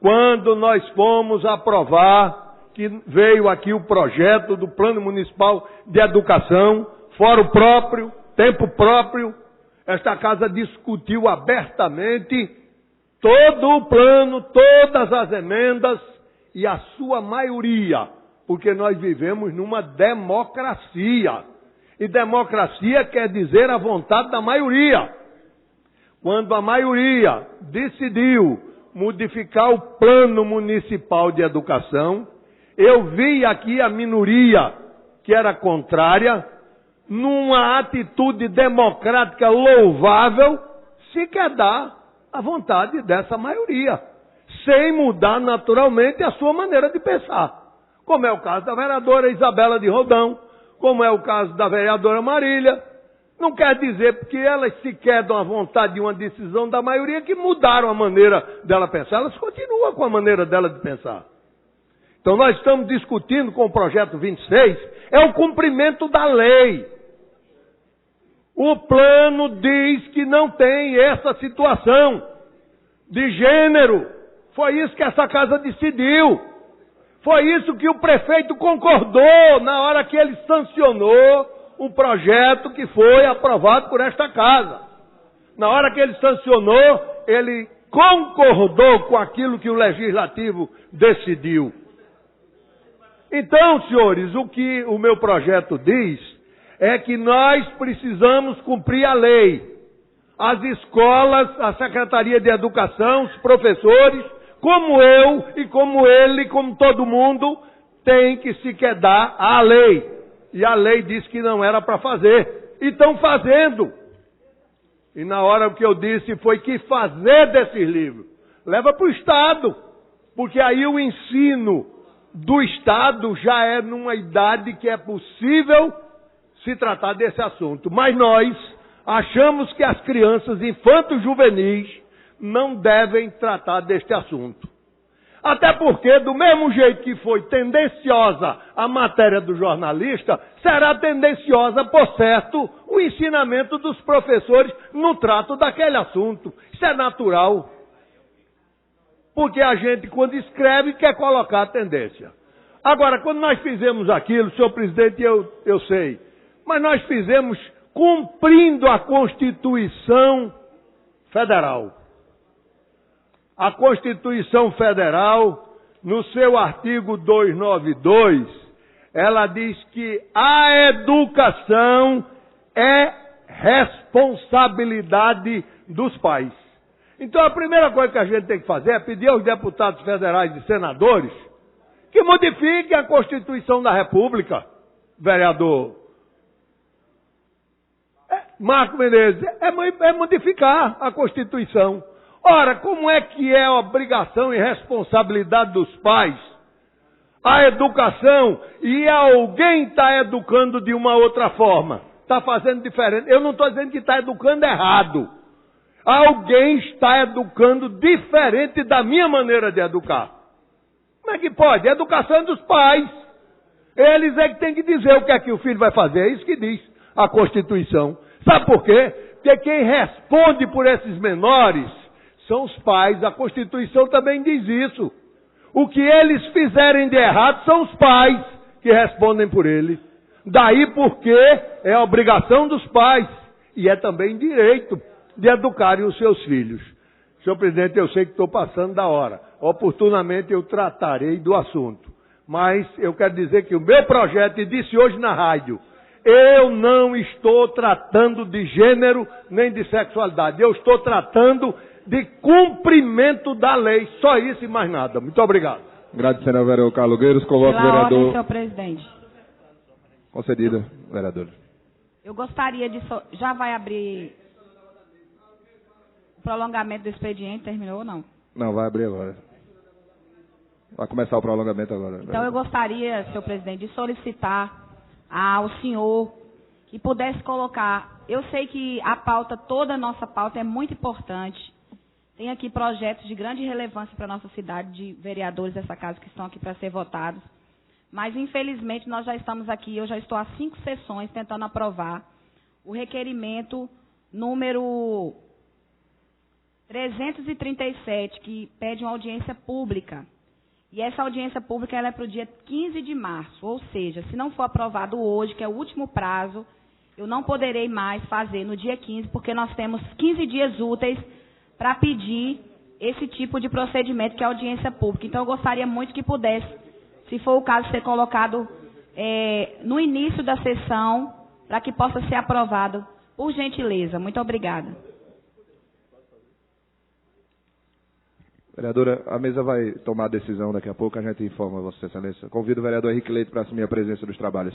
Quando nós fomos aprovar, que veio aqui o projeto do Plano Municipal de Educação, fórum próprio, tempo próprio, esta casa discutiu abertamente todo o plano, todas as emendas e a sua maioria, porque nós vivemos numa democracia. E democracia quer dizer a vontade da maioria. Quando a maioria decidiu modificar o Plano Municipal de Educação, eu vi aqui a minoria, que era contrária, numa atitude democrática louvável, se quer dar a vontade dessa maioria, sem mudar naturalmente a sua maneira de pensar. como é o caso da vereadora Isabela de Rodão, como é o caso da vereadora Marília. Não quer dizer porque elas sequer dão a vontade de uma decisão da maioria que mudaram a maneira dela pensar. Elas continuam com a maneira dela de pensar. Então nós estamos discutindo com o projeto 26, é o cumprimento da lei. O plano diz que não tem essa situação de gênero. Foi isso que essa casa decidiu. Foi isso que o prefeito concordou na hora que ele sancionou um projeto que foi aprovado por esta casa. Na hora que ele sancionou, ele concordou com aquilo que o legislativo decidiu. Então, senhores, o que o meu projeto diz é que nós precisamos cumprir a lei. As escolas, a Secretaria de Educação, os professores, como eu e como ele, como todo mundo, tem que se quedar à lei. E a lei disse que não era para fazer. E estão fazendo. E na hora o que eu disse foi que fazer desses livros leva para o Estado. Porque aí o ensino do Estado já é numa idade que é possível se tratar desse assunto. Mas nós achamos que as crianças infanto-juvenis não devem tratar deste assunto. Até porque, do mesmo jeito que foi tendenciosa a matéria do jornalista, será tendenciosa, por certo, o ensinamento dos professores no trato daquele assunto. Isso é natural. Porque a gente, quando escreve, quer colocar a tendência. Agora, quando nós fizemos aquilo, senhor presidente, eu sei, mas nós fizemos cumprindo a Constituição Federal. A Constituição Federal, no seu artigo 292, ela diz que a educação é responsabilidade dos pais. Então a primeira coisa que a gente tem que fazer é pedir aos deputados federais e senadores que modifiquem a Constituição da República, vereador Marco Menezes, é modificar a Constituição. Ora, como é que é a obrigação e responsabilidade dos pais a educação e alguém está educando de uma outra forma? Está fazendo diferente. Eu não estou dizendo que está educando errado. Alguém está educando diferente da minha maneira de educar. Como é que pode? A educação é dos pais. Eles é que têm que dizer o que é que o filho vai fazer. É isso que diz a Constituição. Sabe por quê? Porque quem responde por esses menores são os pais. A Constituição também diz isso. O que eles fizerem de errado são os pais que respondem por ele. Daí porque é obrigação dos pais e é também direito de educarem os seus filhos. Senhor presidente, eu sei que estou passando da hora. Oportunamente eu tratarei do assunto. Mas eu quero dizer que o meu projeto, e disse hoje na rádio, eu não estou tratando de gênero nem de sexualidade. Eu estou tratando de cumprimento da lei. Só isso e mais nada. Muito obrigado. Agradecendo ao vereador Carlos Gueiros. Coloco o Pela vereador... ordem, senhor presidente. Concedido, vereador. Eu gostaria de... Já vai abrir o prolongamento do expediente? Terminou ou não? Não, vai abrir agora. Vai começar o prolongamento agora. Então eu gostaria, senhor presidente, de solicitar ao senhor que pudesse colocar... Eu sei que a pauta, toda a nossa pauta é muito importante. Tem aqui projetos de grande relevância para a nossa cidade, de vereadores dessa casa que estão aqui para ser votados. Mas, infelizmente, nós já estamos aqui, eu já estou há 5 sessões tentando aprovar o requerimento número 337, que pede uma audiência pública. E essa audiência pública ela é para o dia 15 de março, ou seja, se não for aprovado hoje, que é o último prazo, eu não poderei mais fazer no dia 15, porque nós temos 15 dias úteis para pedir esse tipo de procedimento, que é a audiência pública. Então, eu gostaria muito que pudesse, se for o caso, ser colocado no início da sessão, para que possa ser aprovado, por gentileza. Muito obrigada. Vereadora, a mesa vai tomar a decisão daqui a pouco, a gente informa Vossa Excelência. Convido o vereador Henrique Leite para assumir a presença dos trabalhos.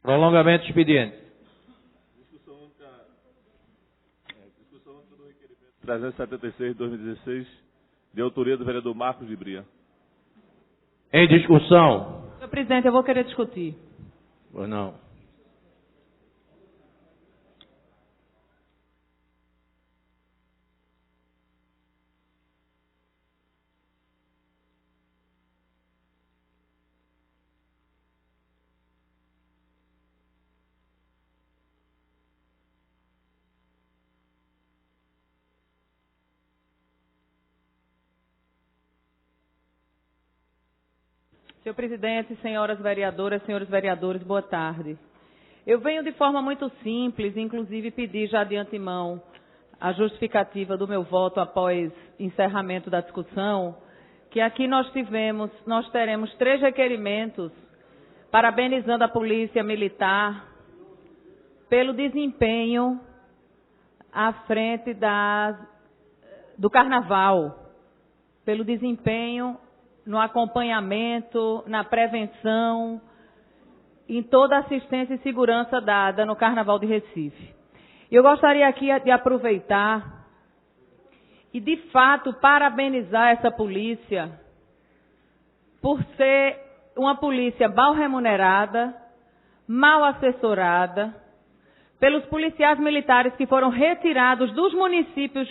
Prolongamento do expediente. Discussão do requerimento 376 de 2016, de autoria do vereador Marcos de Bria. Em discussão. Senhor presidente, eu vou querer discutir. Pois não. Senhor presidente, senhoras vereadoras, senhores vereadores, boa tarde. Eu venho de forma muito simples, inclusive pedir já de antemão a justificativa do meu voto após encerramento da discussão, que aqui nós teremos 3 requerimentos parabenizando a Polícia Militar pelo desempenho à frente do Carnaval, pelo desempenho no acompanhamento, na prevenção, em toda a assistência e segurança dada no Carnaval de Recife. Eu gostaria aqui de aproveitar e, de fato, parabenizar essa polícia por ser uma polícia mal remunerada, mal assessorada, pelos policiais militares que foram retirados dos municípios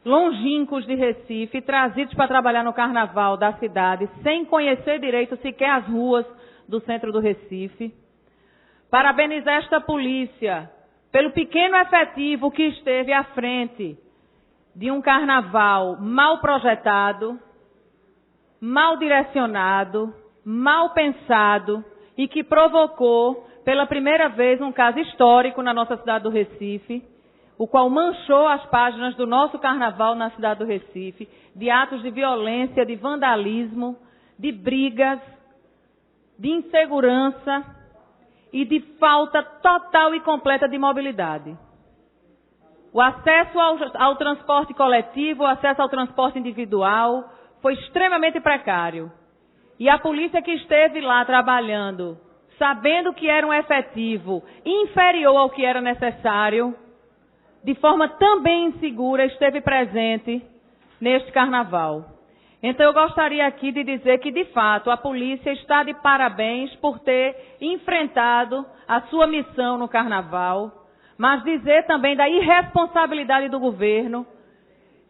longínquos de Recife, trazidos para trabalhar no Carnaval da cidade, sem conhecer direito sequer as ruas do centro do Recife. Parabenizar esta polícia pelo pequeno efetivo que esteve à frente de um Carnaval mal projetado, mal direcionado, mal pensado e que provocou, pela primeira vez, um caso histórico na nossa cidade do Recife, o qual manchou as páginas do nosso Carnaval na cidade do Recife, de atos de violência, de vandalismo, de brigas, de insegurança e de falta total e completa de mobilidade. O acesso ao transporte coletivo, o acesso ao transporte individual foi extremamente precário. E a polícia que esteve lá trabalhando, sabendo que era um efetivo inferior ao que era necessário, de forma também insegura, esteve presente neste Carnaval. Então eu gostaria aqui de dizer que, de fato, a polícia está de parabéns por ter enfrentado a sua missão no Carnaval, mas dizer também da irresponsabilidade do governo,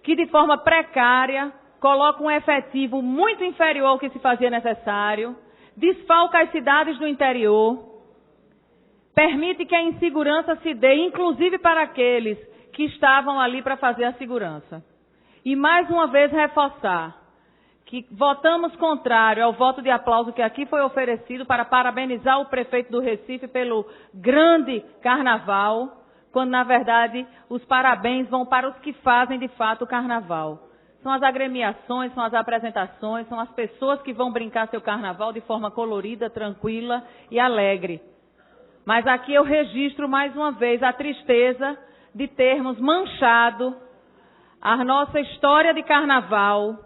que de forma precária coloca um efetivo muito inferior ao que se fazia necessário, desfalca as cidades do interior, permite que a insegurança se dê, inclusive para aqueles que estavam ali para fazer a segurança. E mais uma vez reforçar que votamos contrário ao voto de aplauso que aqui foi oferecido para parabenizar o prefeito do Recife pelo grande Carnaval, quando na verdade os parabéns vão para os que fazem de fato o Carnaval. São as agremiações, são as apresentações, são as pessoas que vão brincar seu Carnaval de forma colorida, tranquila e alegre. Mas aqui eu registro mais uma vez a tristeza de termos manchado a nossa história de Carnaval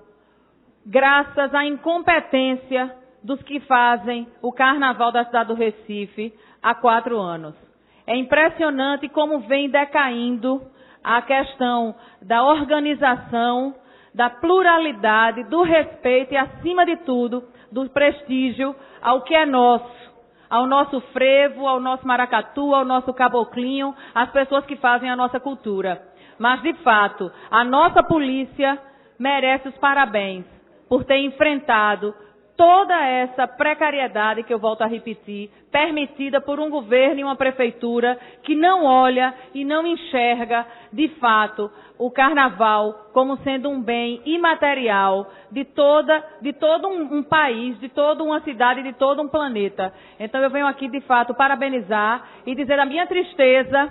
graças à incompetência dos que fazem o Carnaval da cidade do Recife há 4 anos. É impressionante como vem decaindo a questão da organização, da pluralidade, do respeito e, acima de tudo, do prestígio ao que é nosso. Ao nosso frevo, ao nosso maracatu, ao nosso caboclinho, às pessoas que fazem a nossa cultura. Mas, de fato, a nossa polícia merece os parabéns por ter enfrentado toda essa precariedade, que eu volto a repetir, permitida por um governo e uma prefeitura que não olha e não enxerga, de fato, o Carnaval como sendo um bem imaterial de todo um país, de toda uma cidade, de todo um planeta. Então eu venho aqui, de fato, parabenizar e dizer a minha tristeza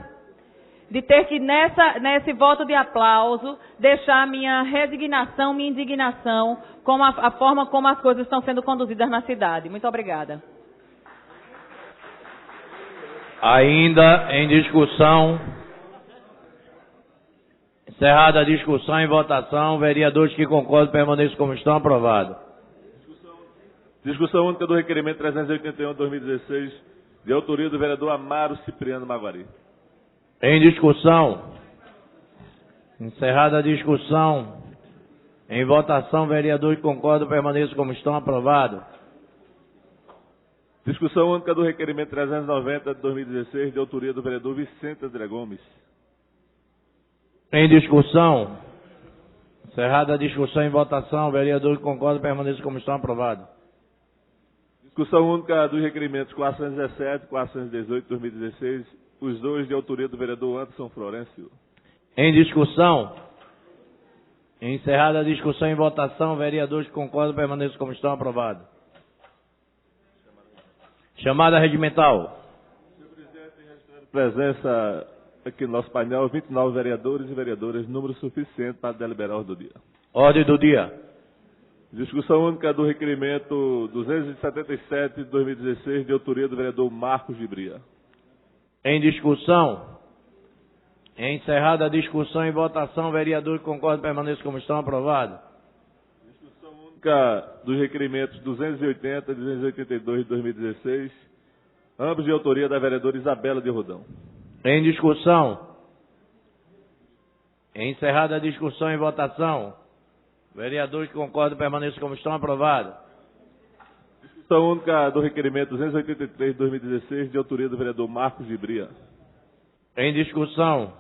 de ter que, nesse voto de aplauso, deixar minha resignação, minha indignação com a forma como as coisas estão sendo conduzidas na cidade. Muito obrigada. Ainda em discussão. Encerrada a discussão e votação, vereadores que concordam permaneçam como estão, aprovado. Discussão única do requerimento 381 de 2016, de autoria do vereador Amaro Cipriano Maguari. Em discussão. Encerrada a discussão. Em votação, vereadores que concordam permaneçam como estão. Aprovado. Discussão única do requerimento 390 de 2016, de autoria do vereador Vicente André Gomes. Em discussão. Encerrada a discussão. Em votação, vereadores que concordam permaneçam como estão. Aprovado. Discussão única dos requerimentos 417 e 418 de 2016, os dois de autoria do vereador Anderson Florencio. Em discussão. Encerrada a discussão. Em votação, vereadores que concordam permaneçam como estão. Aprovado. Chamada regimental. Senhor presidente, registrando presença aqui no nosso painel, 29 vereadores e vereadoras, número suficiente para deliberar a ordem do dia. Ordem do dia. Discussão única do requerimento 277 de 2016, de autoria do vereador Marcos Gibria. Em discussão. Encerrada a discussão. Em votação, vereadores que concordam permaneçam como estão. Aprovado. Discussão única dos requerimentos 280 e 282 de 2016, ambos de autoria da vereadora Isabela de Rodão. Em discussão. Encerrada a discussão. Em votação, vereadores que concordam permaneçam como estão. Aprovado. Discussão única do requerimento 283 de 2016, de autoria do vereador Marcos Gibria. Em discussão.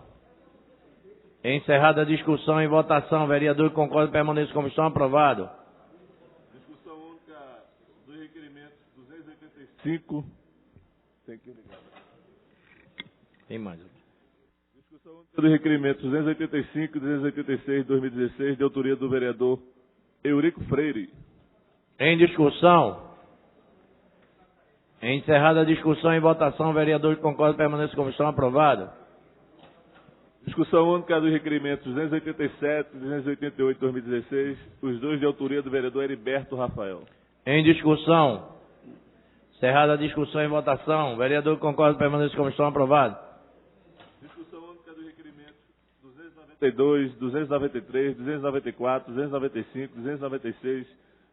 Encerrada a discussão. Em votação, vereadores que concordam permaneçam como estão. Aprovado. Discussão única do requerimento 285. Tem que ligar. Tem mais. Discussão única do requerimento 285 e 286 de 2016, de autoria do vereador Eurico Freire. Em discussão. Encerrada a discussão. Em votação, vereadores que concordam permaneçam como estão. Aprovado. Discussão única dos requerimentos 287 e 288 de 2016, os dois de autoria do vereador Heriberto Rafael. Em discussão. Encerrada a discussão. Em votação, vereador que concorda permaneça como estão. Aprovado. Discussão única dos requerimentos 292, 293, 294, 295, 296,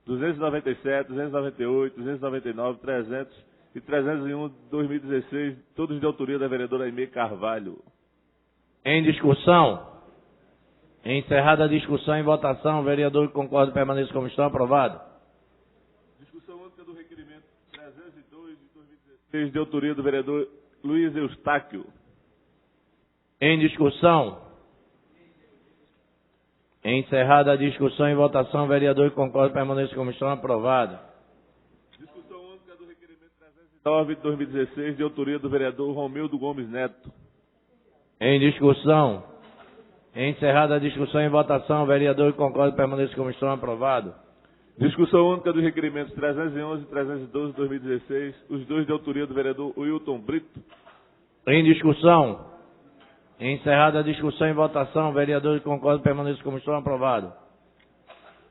297, 298, 299, 300 e 301 de 2016, todos de autoria da vereadora Aimee Carvalho. Em discussão. Encerrada a discussão. Em votação, vereador que concorda permaneça como estão. Aprovado. Discussão única do requerimento 302 de 2016, de autoria do vereador Luiz Eustáquio. Em discussão. Encerrada a discussão. Em votação, vereador que concorda permaneça como estão. Aprovado. Discussão única do requerimento 309 de 2016, de autoria do vereador Romildo Gomes Neto. Em discussão. Encerrada a discussão. Em votação, vereador que concorda permaneça como estão. Aprovado. Discussão única dos requerimentos 311 e 312 de 2016, os dois de autoria do vereador Wilton Brito. Em discussão. Encerrada a discussão. Em votação, vereador que concorda permaneça como estão. Aprovado.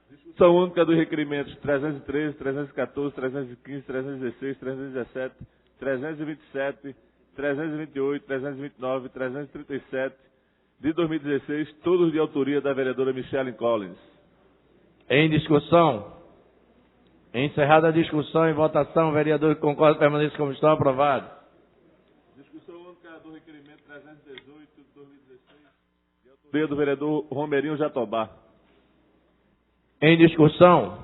Discussão única dos requerimentos 313, 314, 315, 316, 317, 327, 328, 329 e 337 de 2016, todos de autoria da vereadora Michelle Collins. Em discussão. Encerrada a discussão. Em votação, vereador que concorda permaneça como estão. Aprovado. Discussão única do requerimento 318 de 2016, de autoria do vereador Romerinho Jatobá. Em discussão.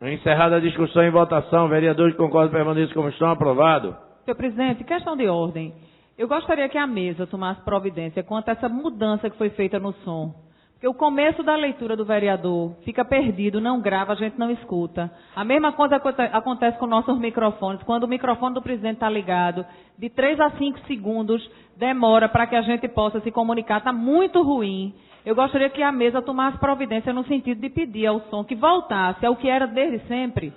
Encerrada a discussão. Em votação, vereador que concorda permaneça como estão. Aprovado. Senhor presidente, questão de ordem. Eu gostaria que a mesa tomasse providência quanto a essa mudança que foi feita no som. Porque o começo da leitura do vereador fica perdido, não grava, a gente não escuta. A mesma coisa acontece com nossos microfones. Quando o microfone do presidente está ligado, de 3 a 5 segundos demora para que a gente possa se comunicar. Está muito ruim. Eu gostaria que a mesa tomasse providência no sentido de pedir ao som que voltasse ao que era desde sempre.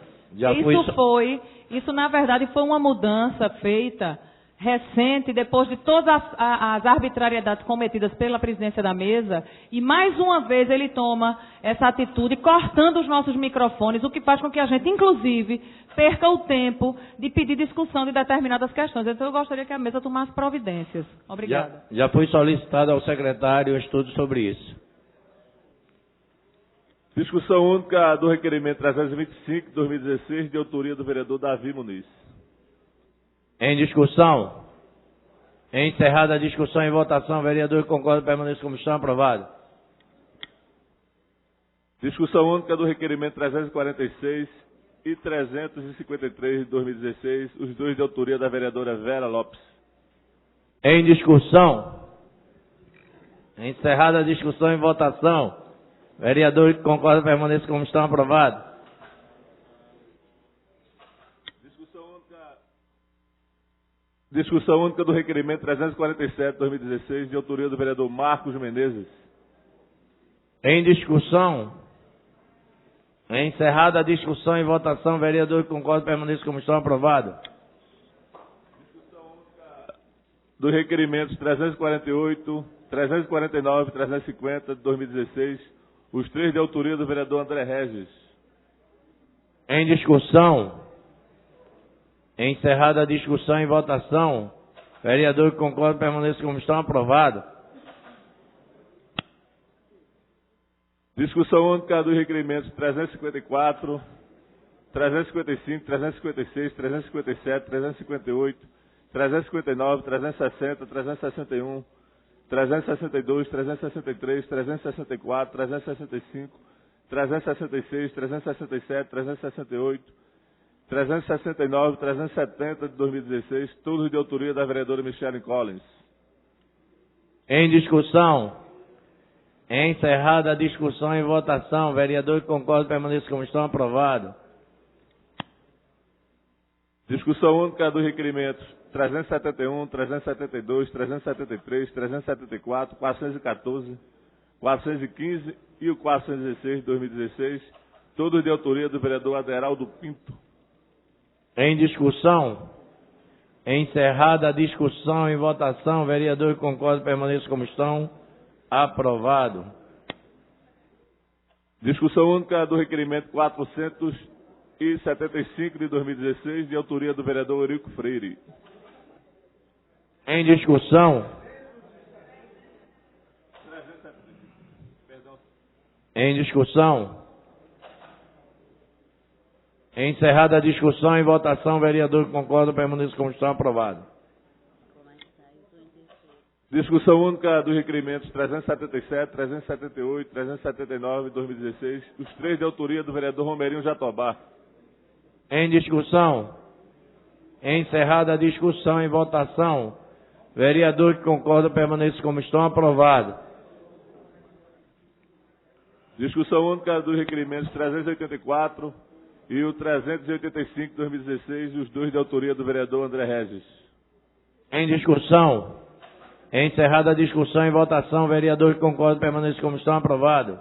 Isso na verdade foi uma mudança feita recente, depois de todas as arbitrariedades cometidas pela presidência da mesa, e mais uma vez ele toma essa atitude cortando os nossos microfones, o que faz com que a gente, inclusive, perca o tempo de pedir discussão de determinadas questões. Então eu gostaria que a mesa tomasse providências. Obrigada. Já foi solicitado ao secretário um estudo sobre isso. Discussão única do requerimento 325 de 2016, de autoria do vereador Davi Muniz. Em discussão. Encerrada a discussão e votação, vereador que concorda permaneça como está, aprovado. Discussão única do requerimento 346 e 353 de 2016, os dois de autoria da vereadora Vera Lopes. Em discussão. Encerrada a discussão e votação, vereador que concorda permaneça como está, aprovado. Discussão única do requerimento 347 de 2016, de autoria do vereador Marcos Menezes. Em discussão. Encerrada a discussão e votação, vereador que concorda permaneça como está, aprovado. Dos requerimentos 348, 349 e 350 de 2016, os três de autoria do vereador André Regis. Em discussão. Encerrada a discussão e votação, vereador que concorda permaneça como está, aprovado. Discussão única dos requerimentos 354, 355, 356, 357, 358, 359, 360, 361, 362, 363, 364, 365, 366, 367, 368, 369, 370 de 2016, todos de autoria da vereadora Michele Collins. Em discussão. Encerrada a discussão e votação, vereador que concorda permaneça como estão, aprovado. Discussão única dos requerimentos 371, 372, 373, 374, 414, 415 e o 416 de 2016, todos de autoria do vereador Aderaldo Pinto. Em discussão. Encerrada a discussão e votação, vereador que concorda permaneça como estão, aprovado. Discussão única do requerimento 475 de 2016, de autoria do vereador Eurico Freire. Em discussão. Em discussão. Encerrada a discussão e votação, vereador que concorda permaneça como está, aprovado. Discussão única dos requerimentos 377, 378, 379 de 2016, os três de autoria do vereador Romerinho Jatobá. Em discussão. Encerrada a discussão e votação, vereador que concorda permaneça como estão, aprovado. Discussão única dos requerimentos 384 e o 385 de 2016, os dois de autoria do vereador André Regis. Em discussão. Encerrada a discussão e votação, vereador que concorda permaneça como estão, aprovado.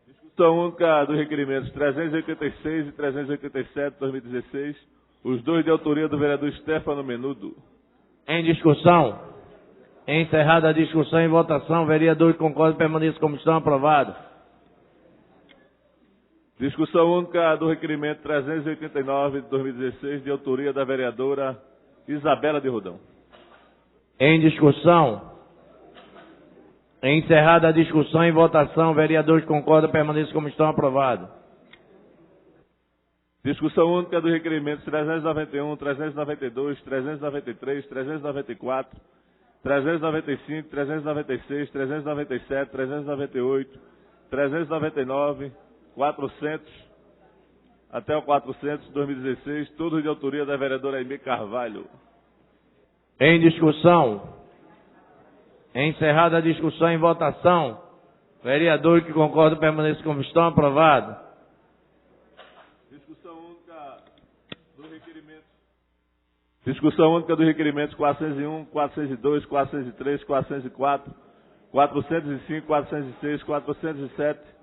Discussão única dos requerimentos 386 e 387 de 2016, os dois de autoria do vereador Stefano Menudo. Em discussão. Encerrada a discussão e votação, vereador que concorda permaneça como estão, aprovado. Discussão única do requerimento 389 de 2016, de autoria da vereadora Isabela de Rodão. Em discussão. Encerrada a discussão e votação, vereador que concorda permaneça como estão, aprovado. Discussão única dos requerimentos 391, 392, 393, 394, 395, 396, 397, 398, 399, 400 até o 400 de 2016, todos de autoria da vereadora Aimee Carvalho. Em discussão. Encerrada a discussão e votação, vereador que concorda permaneça como estão, aprovado. Discussão única dos requerimentos 401, 402, 403, 404, 405, 406, 407,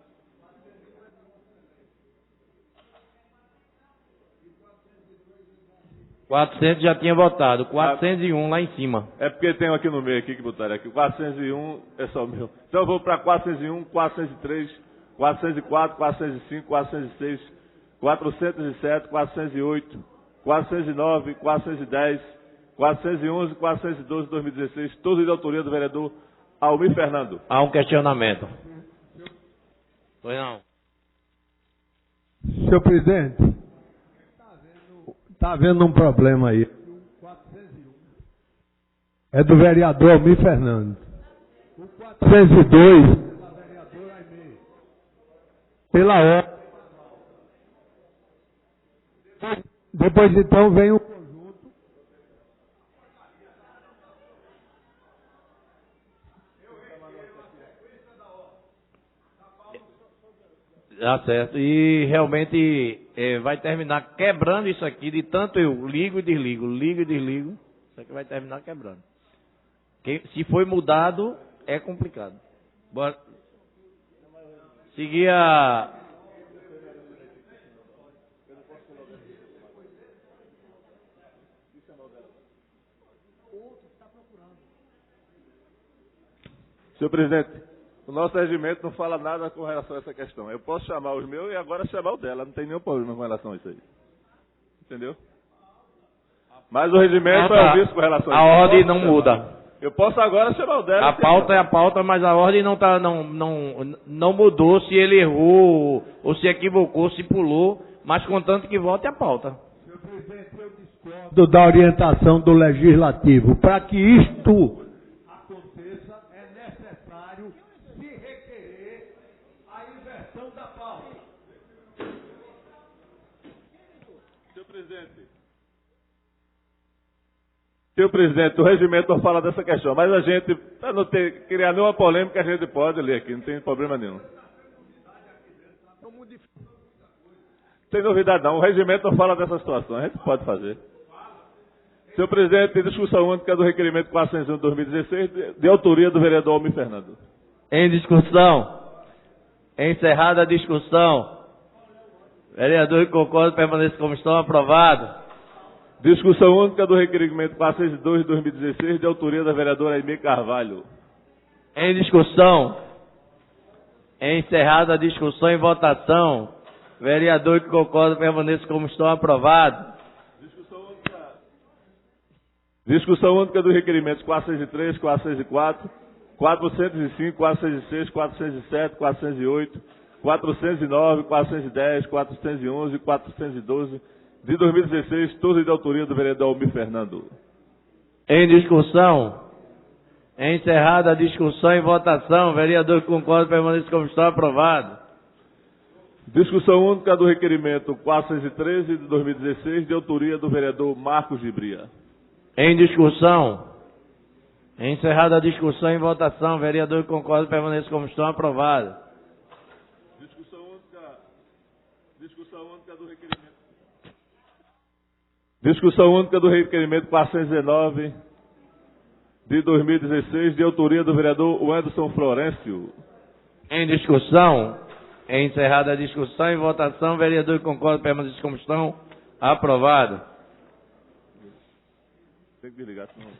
400 já tinha votado, 401 lá em cima. É porque tem aqui no meio aqui que botaram aqui. 401 é só o meu. Então eu vou para 401, 403, 404, 405, 406, 407, 408, 409, 410, 411, 412 de 2016, todos de autoria do vereador Almir Fernando. Há um questionamento. Pois não. Senhor presidente, está havendo um problema aí. é do vereador Almir Fernando. O 402, pela vereadora Aimee. Pela ordem. Depois, então, vem o conjunto. Tá certo. E realmente vai terminar quebrando isso aqui, de tanto eu ligo e desligo, isso aqui vai terminar quebrando. Se foi mudado, é complicado. Bora seguir a... Senhor presidente, o nosso regimento não fala nada com relação a essa questão. Eu posso chamar os meus e agora chamar o dela. Não tem nenhum problema com relação a isso aí. Entendeu? Mas o regimento é o visto com relação a isso. A ordem não muda. Eu posso agora chamar o dela. A pauta é a pauta, mas a ordem não mudou se ele errou, ou se equivocou, se pulou, mas contanto que volte a pauta. Senhor presidente, eu discordo da orientação do Legislativo. Para que isto aconteça, é necessário se requerer a inversão da pauta. Senhor presidente, o regimento não fala dessa questão, mas a gente, para não criar nenhuma polêmica, a gente pode ler aqui, não tem problema nenhum. Não tem novidade não, o regimento não fala dessa situação, a gente pode fazer. Senhor presidente, discussão única do requerimento 401 de 2016, de autoria do vereador Almir Fernando. Em discussão. Encerrada a discussão. Vereador que concorda permanece como estão, aprovado. Discussão única do requerimento 402 de 2016, de autoria da vereadora Aimee Carvalho. Em discussão. Encerrada a discussão e votação. Vereador que concorda permanece como estão, aprovado. Discussão única dos requerimentos 403, 404, 405, 406, 407, 408, 409, 410, 411 e 412 de 2016, todos de autoria do vereador Almir Fernando. Em discussão. Encerrada a discussão e votação. Vereador que concorda permanece como está, aprovado. Discussão única do requerimento 413 de 2016, de autoria do vereador Marcos Gibria. Em discussão. Encerrada a discussão e votação. Vereador que concorda permanece como estão, aprovado. Discussão única do requerimento. Discussão única do requerimento 419 de 2016, de autoria do vereador Anderson Florencio. Em discussão. Encerrada a discussão e votação. Vereador que concorda permanece como estão, aprovado. Tem que desligar, senão...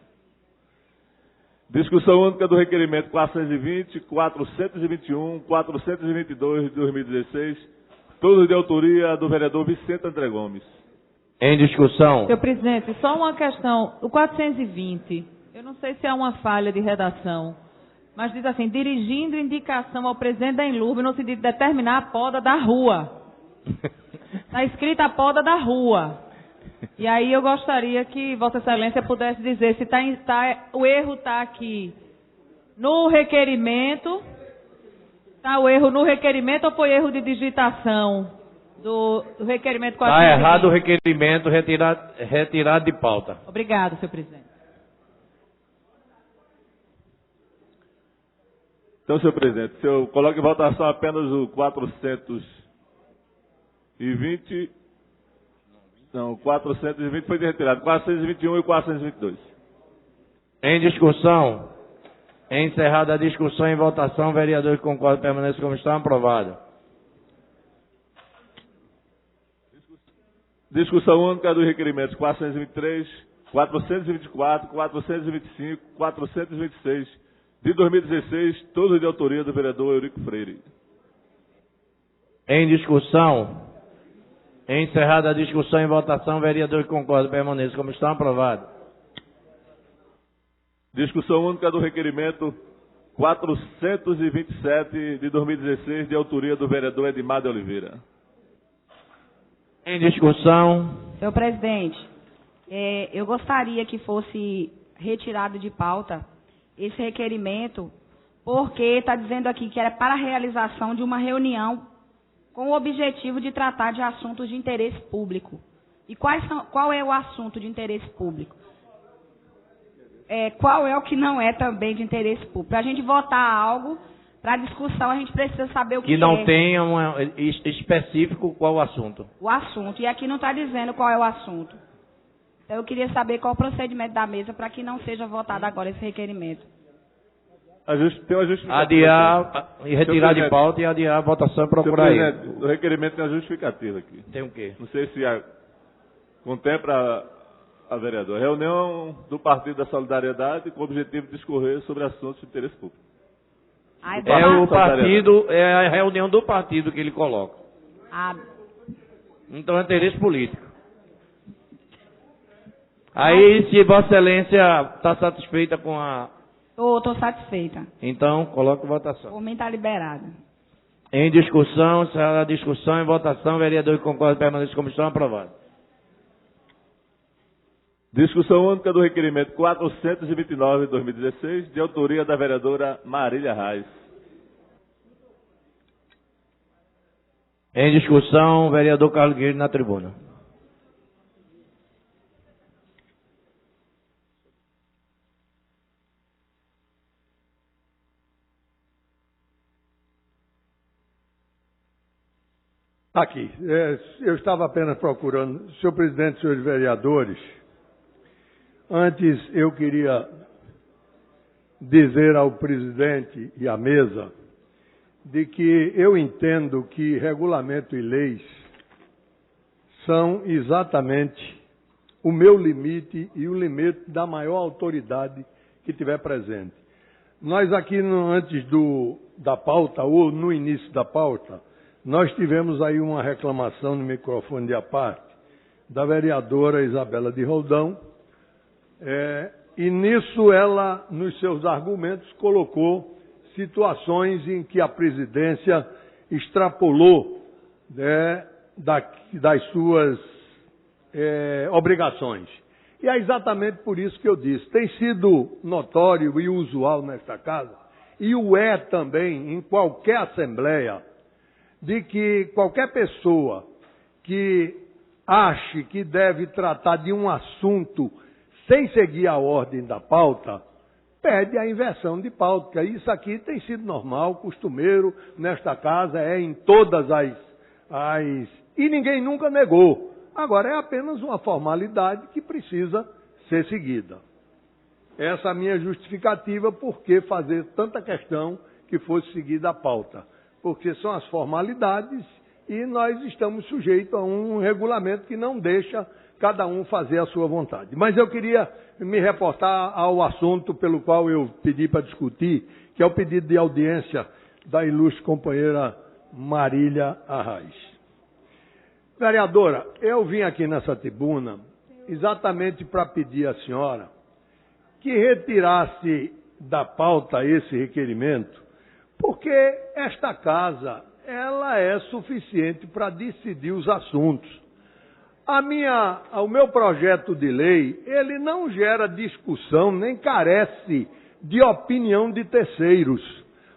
Discussão única do requerimento 420, 421, 422 de 2016, todos de autoria do vereador Vicente André Gomes. Em discussão. Senhor presidente, só uma questão. O 420, eu não sei se é uma falha de redação, mas diz assim, dirigindo indicação ao presidente da Enlurbe no sentido de determinar a poda da rua. Está escrita a poda da rua. E aí eu gostaria que Vossa Excelência pudesse dizer se o erro está aqui no requerimento, está o erro no requerimento ou foi erro de digitação do requerimento 420? Está errado o requerimento, retirado de pauta. Obrigado, senhor presidente. Então, senhor presidente, se eu coloco em votação apenas o 420... Não, o 420 foi retirado. 421 e 422. Em discussão. Encerrada a discussão e votação. Vereador que concorda permanece como está, aprovado. Discussão única dos requerimentos 423, 424, 425, 426 de 2016, todos de autoria do vereador Eurico Freire. Em discussão. Encerrada a discussão e votação, vereador que concorda permanece como está, aprovado. Discussão única do requerimento 427 de 2016, de autoria do vereador Edmar de Oliveira. Em discussão. Senhor presidente, eu gostaria que fosse retirado de pauta esse requerimento, porque está dizendo aqui que era para a realização de uma reunião com o objetivo de tratar de assuntos de interesse público. E qual é o assunto de interesse público? Qual é o que não é também de interesse público? Para a gente votar algo, para discussão, a gente precisa saber o que é. Que não tenha específico qual o assunto. O assunto. E aqui não está dizendo qual é o assunto. Então, eu queria saber qual o procedimento da mesa para que não seja votado agora esse requerimento. Tem uma justificativa. Adiar, e retirar de pauta e adiar a votação e procurar aí. O requerimento tem uma justificativa aqui. Tem o quê? Não sei se contempla a vereadora. Reunião do Partido da Solidariedade com o objetivo de discorrer sobre assuntos de interesse público. É o partido, é a reunião do partido que ele coloca. Então é interesse político. Aí, se Vossa Excelência está satisfeita com a... Estou satisfeita. Então, coloque votação. Por mim está liberada. Em discussão, encerrada a discussão, em votação, vereador que concorda permanente de comissão, aprovado. Discussão única do requerimento 429 de 2016, de autoria da vereadora Marília Reis. Em discussão, vereador Carlos Guilherme na tribuna. Aqui, eu estava apenas procurando, senhor presidente, senhores vereadores, antes eu queria dizer ao presidente e à mesa de que eu entendo que regulamento e leis são exatamente o meu limite e o limite da maior autoridade que tiver presente. Nós aqui, antes da pauta, ou no início da pauta, nós tivemos aí uma reclamação no microfone de aparte da vereadora Isabela de Roldão, e nisso ela, nos seus argumentos, colocou situações em que a presidência extrapolou das suas obrigações. E é exatamente por isso que eu disse, tem sido notório e usual nesta casa, e o é também em qualquer assembleia, de que qualquer pessoa que ache que deve tratar de um assunto sem seguir a ordem da pauta, pede a inversão de pauta. Isso aqui tem sido normal, costumeiro, nesta casa, em todas e ninguém nunca negou. Agora, é apenas uma formalidade que precisa ser seguida. Essa é a minha justificativa por que fazer tanta questão que fosse seguida a pauta. Porque são as formalidades e nós estamos sujeitos a um regulamento que não deixa cada um fazer a sua vontade. Mas eu queria me reportar ao assunto pelo qual eu pedi para discutir, que é o pedido de audiência da ilustre companheira Marília Arraes. Vereadora, eu vim aqui nessa tribuna exatamente para pedir à senhora que retirasse da pauta esse requerimento, porque esta casa, ela é suficiente para decidir os assuntos. O meu projeto de lei, ele não gera discussão, nem carece de opinião de terceiros,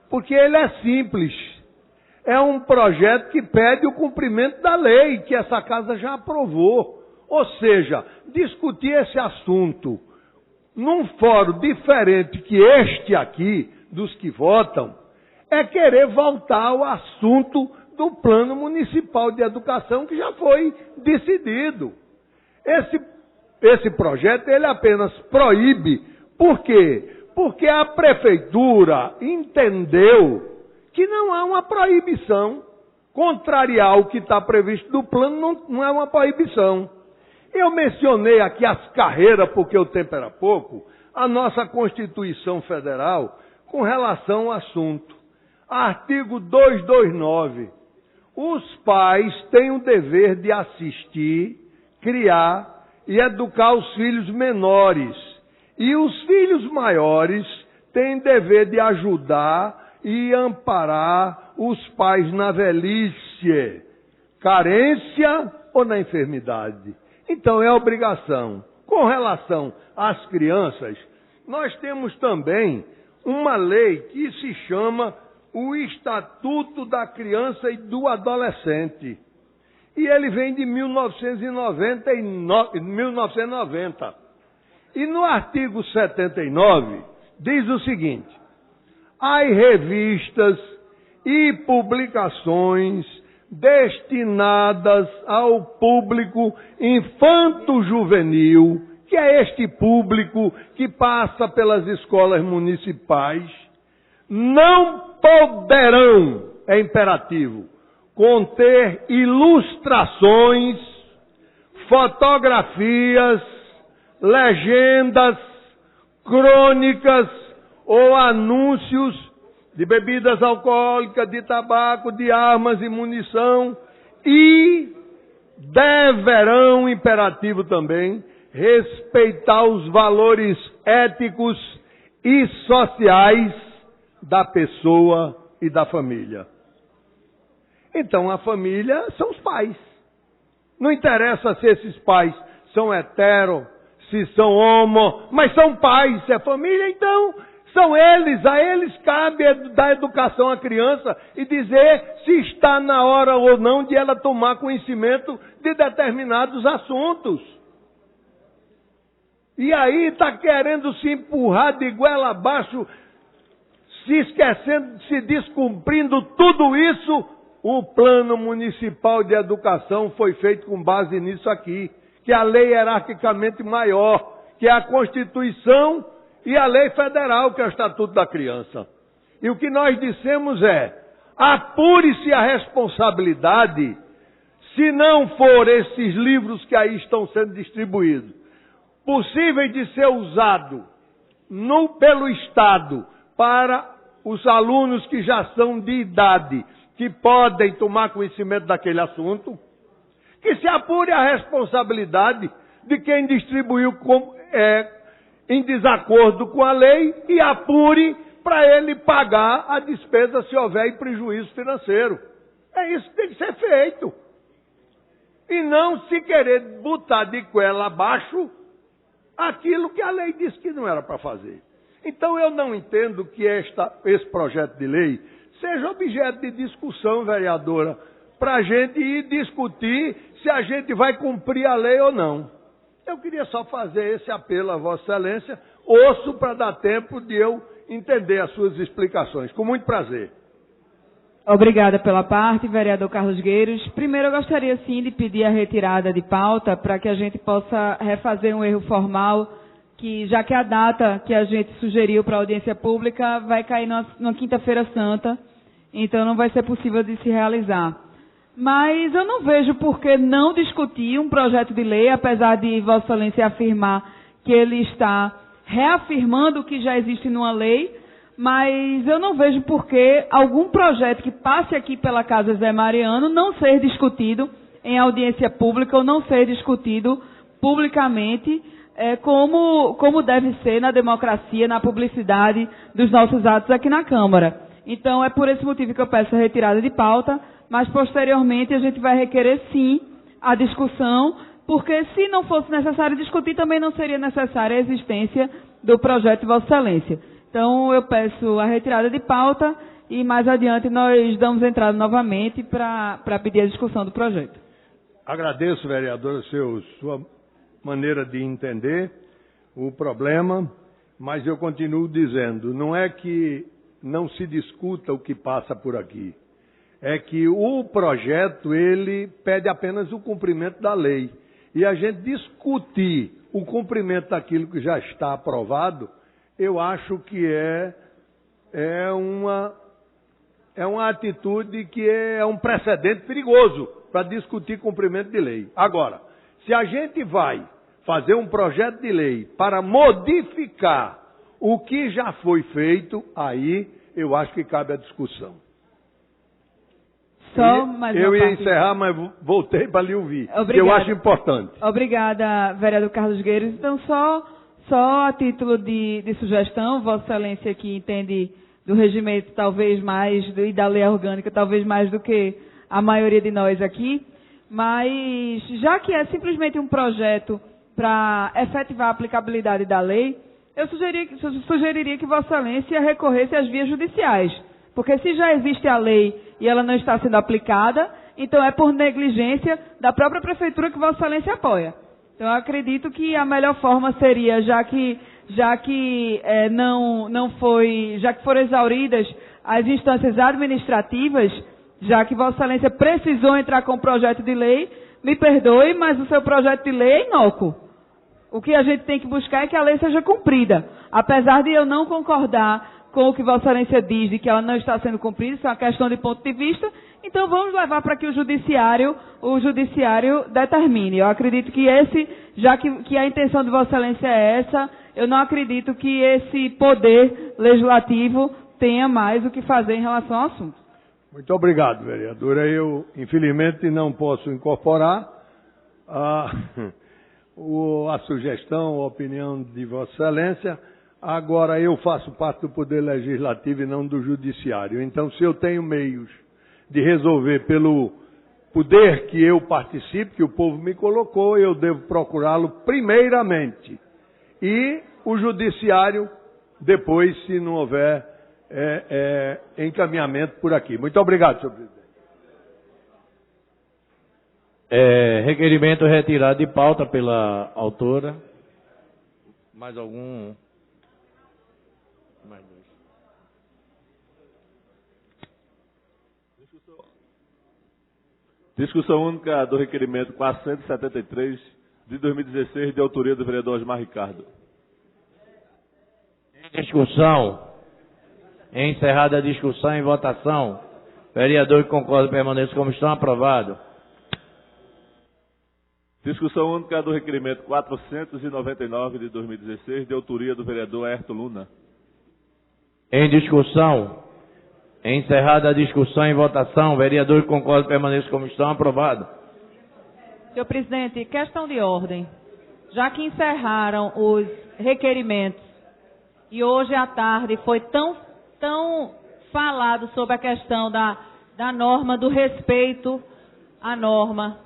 porque ele é simples. É um projeto que pede o cumprimento da lei, que essa casa já aprovou. Ou seja, discutir esse assunto num fórum diferente que este aqui, dos que votam, é querer voltar ao assunto do Plano Municipal de Educação que já foi decidido. Esse projeto, ele apenas proíbe. Por quê? Porque a Prefeitura entendeu que não há uma proibição. Contrariar o que está previsto do plano não é uma proibição. Eu mencionei aqui as carreiras, porque o tempo era pouco, a nossa Constituição Federal com relação ao assunto. Artigo 229. Os pais têm o dever de assistir, criar e educar os filhos menores. E os filhos maiores têm dever de ajudar e amparar os pais na velhice, carência ou na enfermidade. Então é obrigação. Com relação às crianças, nós temos também uma lei que se chama o Estatuto da Criança e do Adolescente. E ele vem de 1990. E no artigo 79 diz o seguinte: as revistas e publicações destinadas ao público infanto-juvenil, que é este público que passa pelas escolas municipais, não poderão, é imperativo, conter ilustrações, fotografias, legendas, crônicas ou anúncios de bebidas alcoólicas, de tabaco, de armas e munição, e deverão, imperativo também, respeitar os valores éticos e sociais da pessoa e da família. Então, a família são os pais. Não interessa se esses pais são hetero, se são homo, mas são pais, se é família, então são eles, a eles cabe dar educação à criança e dizer se está na hora ou não de ela tomar conhecimento de determinados assuntos. E aí está querendo se empurrar de goela abaixo, se esquecendo, se descumprindo tudo isso. O plano municipal de educação foi feito com base nisso aqui, que a lei hierarquicamente maior, que é a Constituição e a lei federal, que é o Estatuto da Criança. E o que nós dissemos é: apure-se a responsabilidade, se não for esses livros que aí estão sendo distribuídos, possíveis de ser usado pelo Estado para os alunos que já são de idade, que podem tomar conhecimento daquele assunto, que se apure a responsabilidade de quem distribuiu em desacordo com a lei e apure para ele pagar a despesa se houver prejuízo financeiro. É isso que tem que ser feito. E não se querer botar de goela abaixo aquilo que a lei disse que não era para fazer. Então eu não entendo que esse projeto de lei seja objeto de discussão, vereadora, para a gente ir discutir se a gente vai cumprir a lei ou não. Eu queria só fazer esse apelo a Vossa Excelência, ouço para dar tempo de eu entender as suas explicações. Com muito prazer. Obrigada pela parte, vereador Carlos Gueiros. Primeiro, eu gostaria sim de pedir a retirada de pauta para que a gente possa refazer um erro formal, que já que a data que a gente sugeriu para a audiência pública vai cair numa quinta-feira santa, então não vai ser possível de se realizar. Mas eu não vejo por que não discutir um projeto de lei, apesar de Vossa Excelência afirmar que ele está reafirmando o que já existe numa lei, mas eu não vejo por que algum projeto que passe aqui pela Casa Zé Mariano não ser discutido em audiência pública ou não ser discutido publicamente, como deve ser na democracia, na publicidade dos nossos atos aqui na Câmara. Então, é por esse motivo que eu peço a retirada de pauta, mas posteriormente a gente vai requerer sim a discussão, porque se não fosse necessário discutir, também não seria necessária a existência do projeto de Vossa Excelência. Então, eu peço a retirada de pauta e mais adiante nós damos entrada novamente para pedir a discussão do projeto. Agradeço, vereador, sua maneira de entender o problema, mas eu continuo dizendo, não é que não se discuta o que passa por aqui. É que o projeto, ele pede apenas o cumprimento da lei. E a gente discutir o cumprimento daquilo que já está aprovado, eu acho que é uma atitude que é um precedente perigoso para discutir cumprimento de lei. Agora, se a gente vai fazer um projeto de lei para modificar o que já foi feito, aí eu acho que cabe a discussão. Eu ia encerrar, mas voltei para lhe ouvir. Obrigada. Eu acho importante. Obrigada, vereador Carlos Gueiros. Então, só a título de sugestão, Vossa Excelência que entende do regimento talvez mais, e da lei orgânica talvez mais do que a maioria de nós aqui, mas já que é simplesmente um projeto para efetivar a aplicabilidade da lei, eu sugeriria que Vossa Excelência recorresse às vias judiciais. Porque se já existe a lei e ela não está sendo aplicada, então é por negligência da própria Prefeitura que Vossa Excelência apoia. Então eu acredito que a melhor forma seria, já que foram exauridas as instâncias administrativas, já que Vossa Excelência precisou entrar com o projeto de lei, me perdoe, mas o seu projeto de lei é inócuo. O que a gente tem que buscar é que a lei seja cumprida. Apesar de eu não concordar com o que Vossa Excelência diz de que ela não está sendo cumprida, isso é uma questão de ponto de vista, então vamos levar para que o judiciário determine. Eu acredito que já que a intenção de Vossa Excelência é essa, eu não acredito que esse poder legislativo tenha mais o que fazer em relação ao assunto. Muito obrigado, vereadora. Eu, infelizmente, não posso incorporar a sugestão, a opinião de Vossa Excelência. Agora, eu faço parte do Poder Legislativo e não do Judiciário. Então, se eu tenho meios de resolver pelo poder que eu participo, que o povo me colocou, eu devo procurá-lo primeiramente. E o Judiciário, depois, se não houver encaminhamento por aqui. Muito obrigado, senhor presidente. Requerimento retirado de pauta pela autora. Mais algum? Mais dois. Discussão única do requerimento 473 de 2016, de autoria do vereador Osmar Ricardo. Em discussão. Encerrada a discussão, em votação. Vereador que concorda permaneça como estão, aprovado. Discussão única do requerimento 499 de 2016, de autoria do vereador Ayrton Luna. Em discussão. Encerrada a discussão, em votação. Vereador que concorda permaneça como estão, aprovado. Senhor presidente, questão de ordem. Já que encerraram os requerimentos e hoje à tarde foi tão falado sobre a questão da norma, do respeito à norma,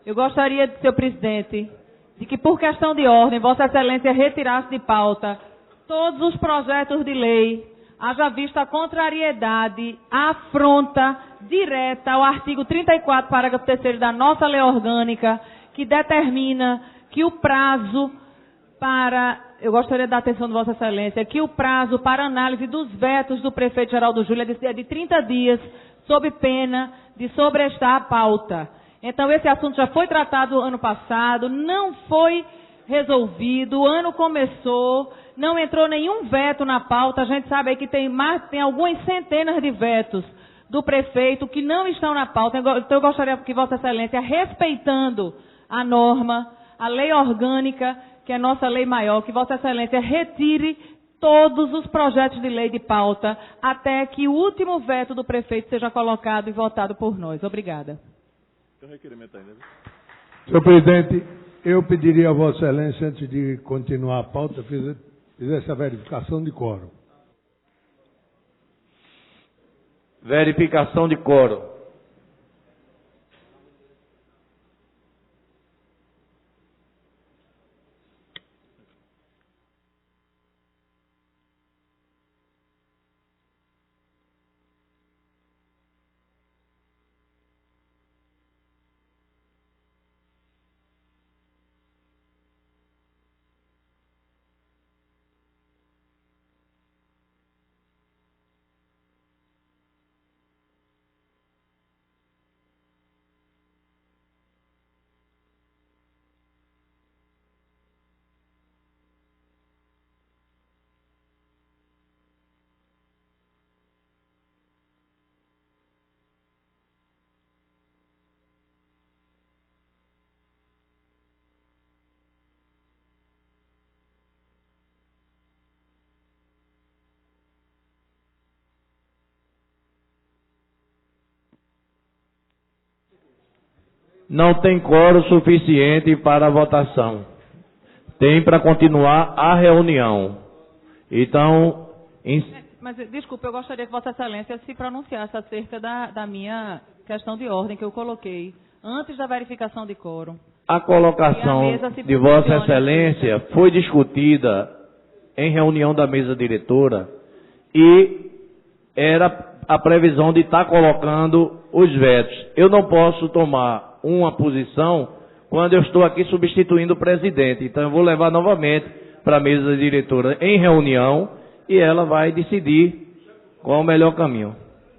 eu gostaria, senhor presidente, de que por questão de ordem, Vossa Excelência retirasse de pauta todos os projetos de lei, haja vista a contrariedade, a afronta direta ao artigo 34, parágrafo 3º da nossa lei orgânica, que determina que o prazo eu gostaria da atenção de Vossa Excelência, que o prazo para análise dos vetos do prefeito Geraldo Júlio é de 30 dias, sob pena de sobrestar a pauta. Então, esse assunto já foi tratado ano passado, não foi resolvido, o ano começou, não entrou nenhum veto na pauta, a gente sabe aí que tem algumas centenas de vetos do prefeito que não estão na pauta, então eu gostaria que Vossa Excelência, respeitando a norma, a lei orgânica, que é a nossa lei maior, que Vossa Excelência retire todos os projetos de lei de pauta até que o último veto do prefeito seja colocado e votado por nós. Obrigada. Tem um requerimento ainda, né? Senhor presidente, eu pediria a Vossa Excelência, antes de continuar a pauta, fizesse a verificação de quórum. Verificação de quórum. Não tem quórum suficiente para a votação. Tem para continuar a reunião. Então... Mas, desculpa, eu gostaria que Vossa Excelência se pronunciasse acerca da minha questão de ordem que eu coloquei antes da verificação de quórum. A colocação de Vossa Excelência foi discutida em reunião da mesa diretora e era a previsão de estar colocando os vetos. Eu não posso tomar uma posição quando eu estou aqui substituindo o presidente. Então eu vou levar novamente para a mesa diretora em reunião e ela vai decidir qual é o melhor caminho.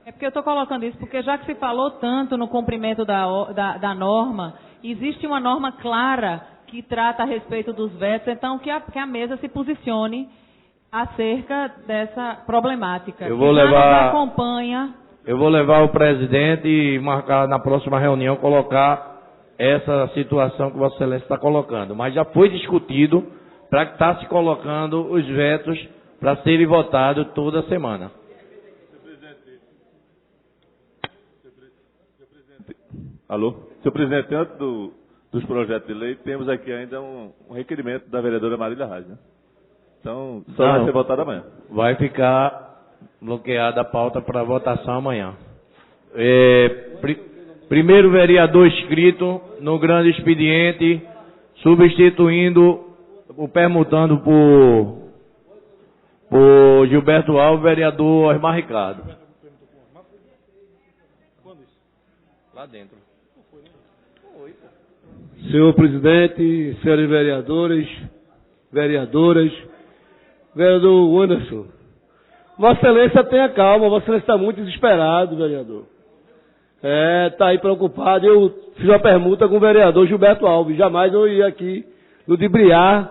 É porque eu estou colocando isso, porque já que se falou tanto no cumprimento da norma, existe uma norma clara que trata a respeito dos vetos, então que a mesa se posicione acerca dessa problemática. Eu vou levar, acompanha. Eu vou levar o presidente e marcar na próxima reunião, colocar essa situação que Vossa Excelência está colocando. Mas já foi discutido para que está se colocando os vetos para serem votados toda semana. Alô? Senhor presidente, antes dos projetos de lei, temos aqui ainda um requerimento da vereadora Marília Reis, né? Então, só vai ser votado amanhã. Vai ficar bloqueada a pauta para votação amanhã. Primeiro vereador inscrito no grande expediente, substituindo, permutando por Gilberto Alves, vereador Osmar Ricardo. Lá dentro. Senhor presidente, senhores vereadores, vereadoras, vereador Anderson, Vossa Excelência tenha calma, Vossa Excelência está muito desesperado, vereador. Está aí preocupado. Eu fiz uma permuta com o vereador Gilberto Alves, jamais eu ia aqui ludibriar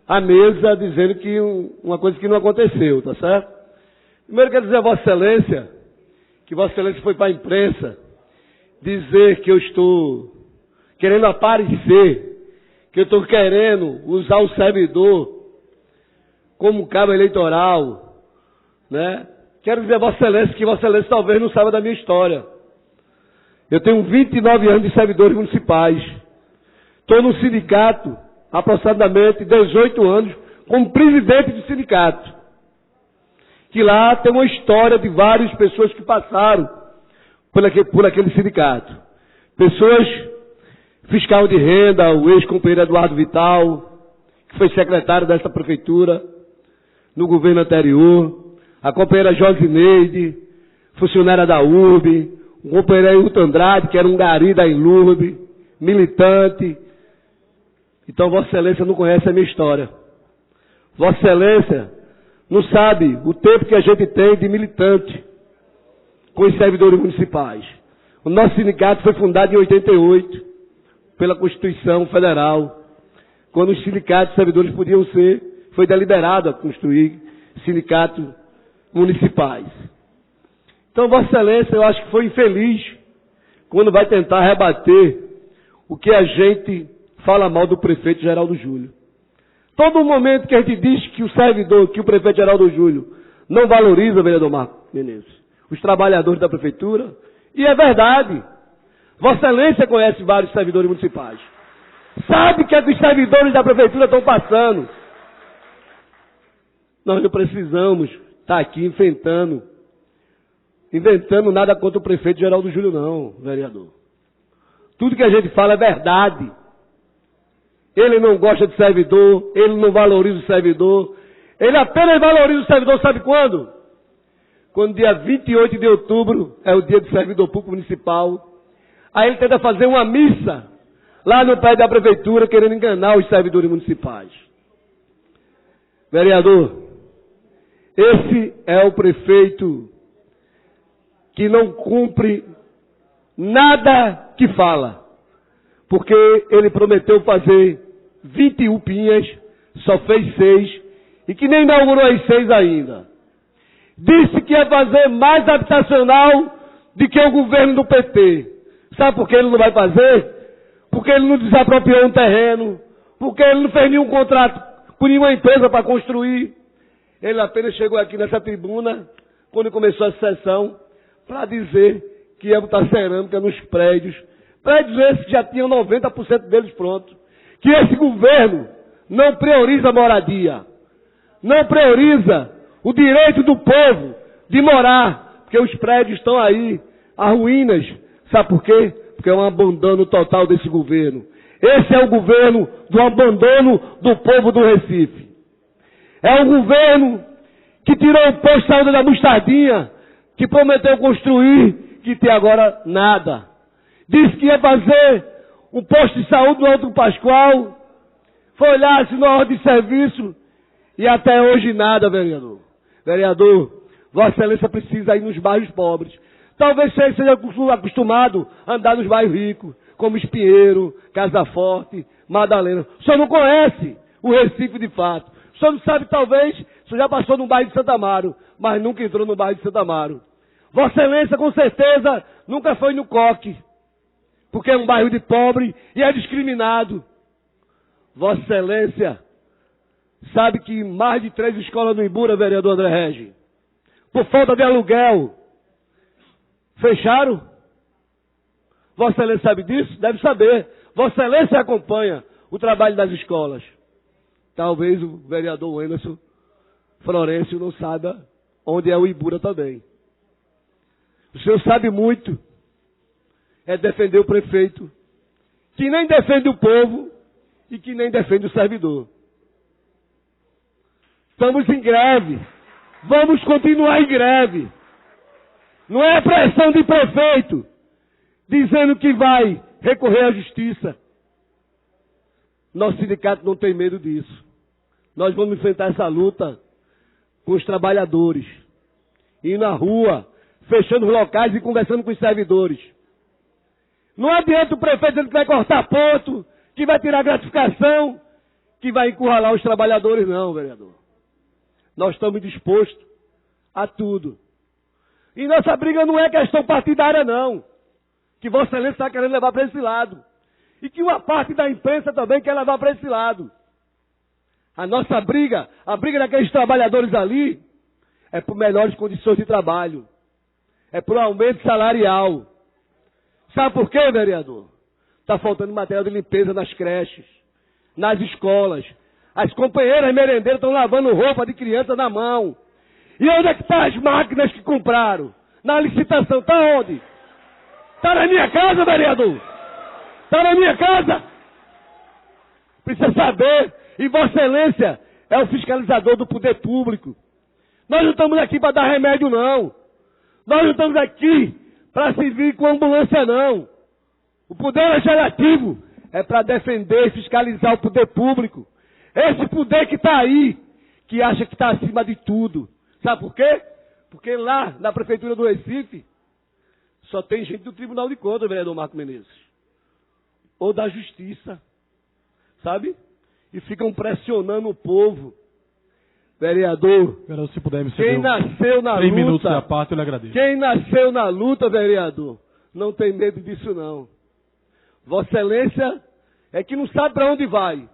a mesa dizendo que uma coisa que não aconteceu, tá certo? Primeiro quero dizer a Vossa Excelência, que Vossa Excelência foi para a imprensa dizer que eu estou querendo aparecer, que eu estou querendo usar o servidor como cabo eleitoral, né? Quero dizer a Vossa Excelência que Vossa Excelência talvez não saiba da minha história. Eu tenho 29 anos de servidores municipais. Estou no sindicato há aproximadamente 18 anos como presidente do sindicato. Que lá tem uma história de várias pessoas que passaram por aquele sindicato. Pessoas, fiscal de renda, o ex-companheiro Eduardo Vital, que foi secretário dessa prefeitura no governo anterior, a companheira Josineide, funcionária da URB, o companheiro Ailton Andrade, que era um gari da INLURB, militante. Então Vossa Excelência não conhece a minha história. Vossa Excelência não sabe o tempo que a gente tem de militante com os servidores municipais. O nosso sindicato foi fundado em 88, pela Constituição Federal, quando os sindicatos de servidores podiam ser, foi deliberado a construir sindicatos municipais. Então, Vossa Excelência, eu acho que foi infeliz quando vai tentar rebater o que a gente fala mal do prefeito Geraldo Júlio. Todo momento que a gente diz que o servidor, que o prefeito Geraldo Júlio não valoriza, vereador Marco Menezes, os trabalhadores da prefeitura, e é verdade. Vossa Excelência conhece vários servidores municipais. Sabe que os servidores da prefeitura estão passando. Nós não precisamos estar aqui inventando nada contra o prefeito Geraldo Júlio, não, vereador. Tudo que a gente fala é verdade. Ele não gosta de servidor, ele não valoriza o servidor. Ele apenas valoriza o servidor, sabe quando? Quando dia 28 de outubro é o dia do servidor público municipal. Aí ele tenta fazer uma missa lá no prédio da prefeitura, querendo enganar os servidores municipais. Vereador, esse é o prefeito que não cumpre nada que fala. Porque ele prometeu fazer 20 UPinhas, só fez 6, e que nem inaugurou as 6 ainda. Disse que ia fazer mais habitacional do que o governo do PT. Sabe por que ele não vai fazer? Porque ele não desapropriou um terreno, porque ele não fez nenhum contrato com nenhuma empresa para construir. Ele apenas chegou aqui nessa tribuna, quando começou a sessão, para dizer que ia botar cerâmica nos prédios. Prédios esses que já tinham 90% deles prontos. Que esse governo não prioriza a moradia. Não prioriza o direito do povo de morar. Porque os prédios estão aí, as ruínas. Sabe por quê? Porque é um abandono total desse governo. Esse é o governo do abandono do povo do Recife. É um governo que tirou o posto de saúde da Mostardinha, que prometeu construir, que tem agora nada. Disse que ia fazer um posto de saúde no Alto Pascoal, foi lá, assinou a ordem de serviço, e até hoje nada, vereador. Vereador, Vossa Excelência precisa ir nos bairros pobres. Talvez você seja acostumado a andar nos bairros ricos, como Espinheiro, Casa Forte, Madalena. O senhor não conhece o Recife de fato. O senhor não sabe, talvez, o senhor já passou no bairro de Santa Amaro, mas nunca entrou no bairro de Santa Amaro. Vossa Excelência, com certeza, nunca foi no Coque, porque é um bairro de pobre e é discriminado. Vossa Excelência sabe que mais de 3 escolas no Ibura, vereador André Regi, por falta de aluguel, fecharam? Vossa Excelência sabe disso? Deve saber. Vossa Excelência acompanha o trabalho das escolas. Talvez o vereador Wenderson Florencio não saiba onde é o Ibura também. O senhor sabe muito. É defender o prefeito, que nem defende o povo e que nem defende o servidor. Estamos em greve. Vamos continuar em greve. Não é pressão de prefeito dizendo que vai recorrer à justiça. Nosso sindicato não tem medo disso. Nós vamos enfrentar essa luta com os trabalhadores, ir na rua, fechando os locais e conversando com os servidores. Não adianta o prefeito dizendo que vai cortar ponto, que vai tirar gratificação, que vai encurralar os trabalhadores, não, vereador. Nós estamos dispostos a tudo. E nossa briga não é questão partidária, não. Que Vossa Excelência está querendo levar para esse lado. E que uma parte da imprensa também quer levar para esse lado. A nossa briga, a briga daqueles trabalhadores ali, é por melhores condições de trabalho. É por aumento salarial. Sabe por quê, vereador? Está faltando material de limpeza nas creches, nas escolas. As companheiras merendeiras estão lavando roupa de criança na mão. E onde é que estão as máquinas que compraram? Na licitação, está onde? Está na minha casa, vereador. Está na minha casa. Precisa saber. E Vossa Excelência é o fiscalizador do poder público. Nós não estamos aqui para dar remédio, não. Nós não estamos aqui para servir com ambulância, não. O poder legislativo é para defender e fiscalizar o poder público. Esse poder que está aí, que acha que está acima de tudo. Sabe por quê? Porque lá na Prefeitura do Recife, só tem gente do Tribunal de Contas, vereador Marco Menezes. Ou da Justiça. Sabe? E ficam pressionando o povo. Vereador, se puder me quem nasceu na 3 luta, minutos à parte, eu lhe agradeço. Quem nasceu na luta, vereador, não tem medo disso, não. Vossa Excelência é que não sabe para onde vai.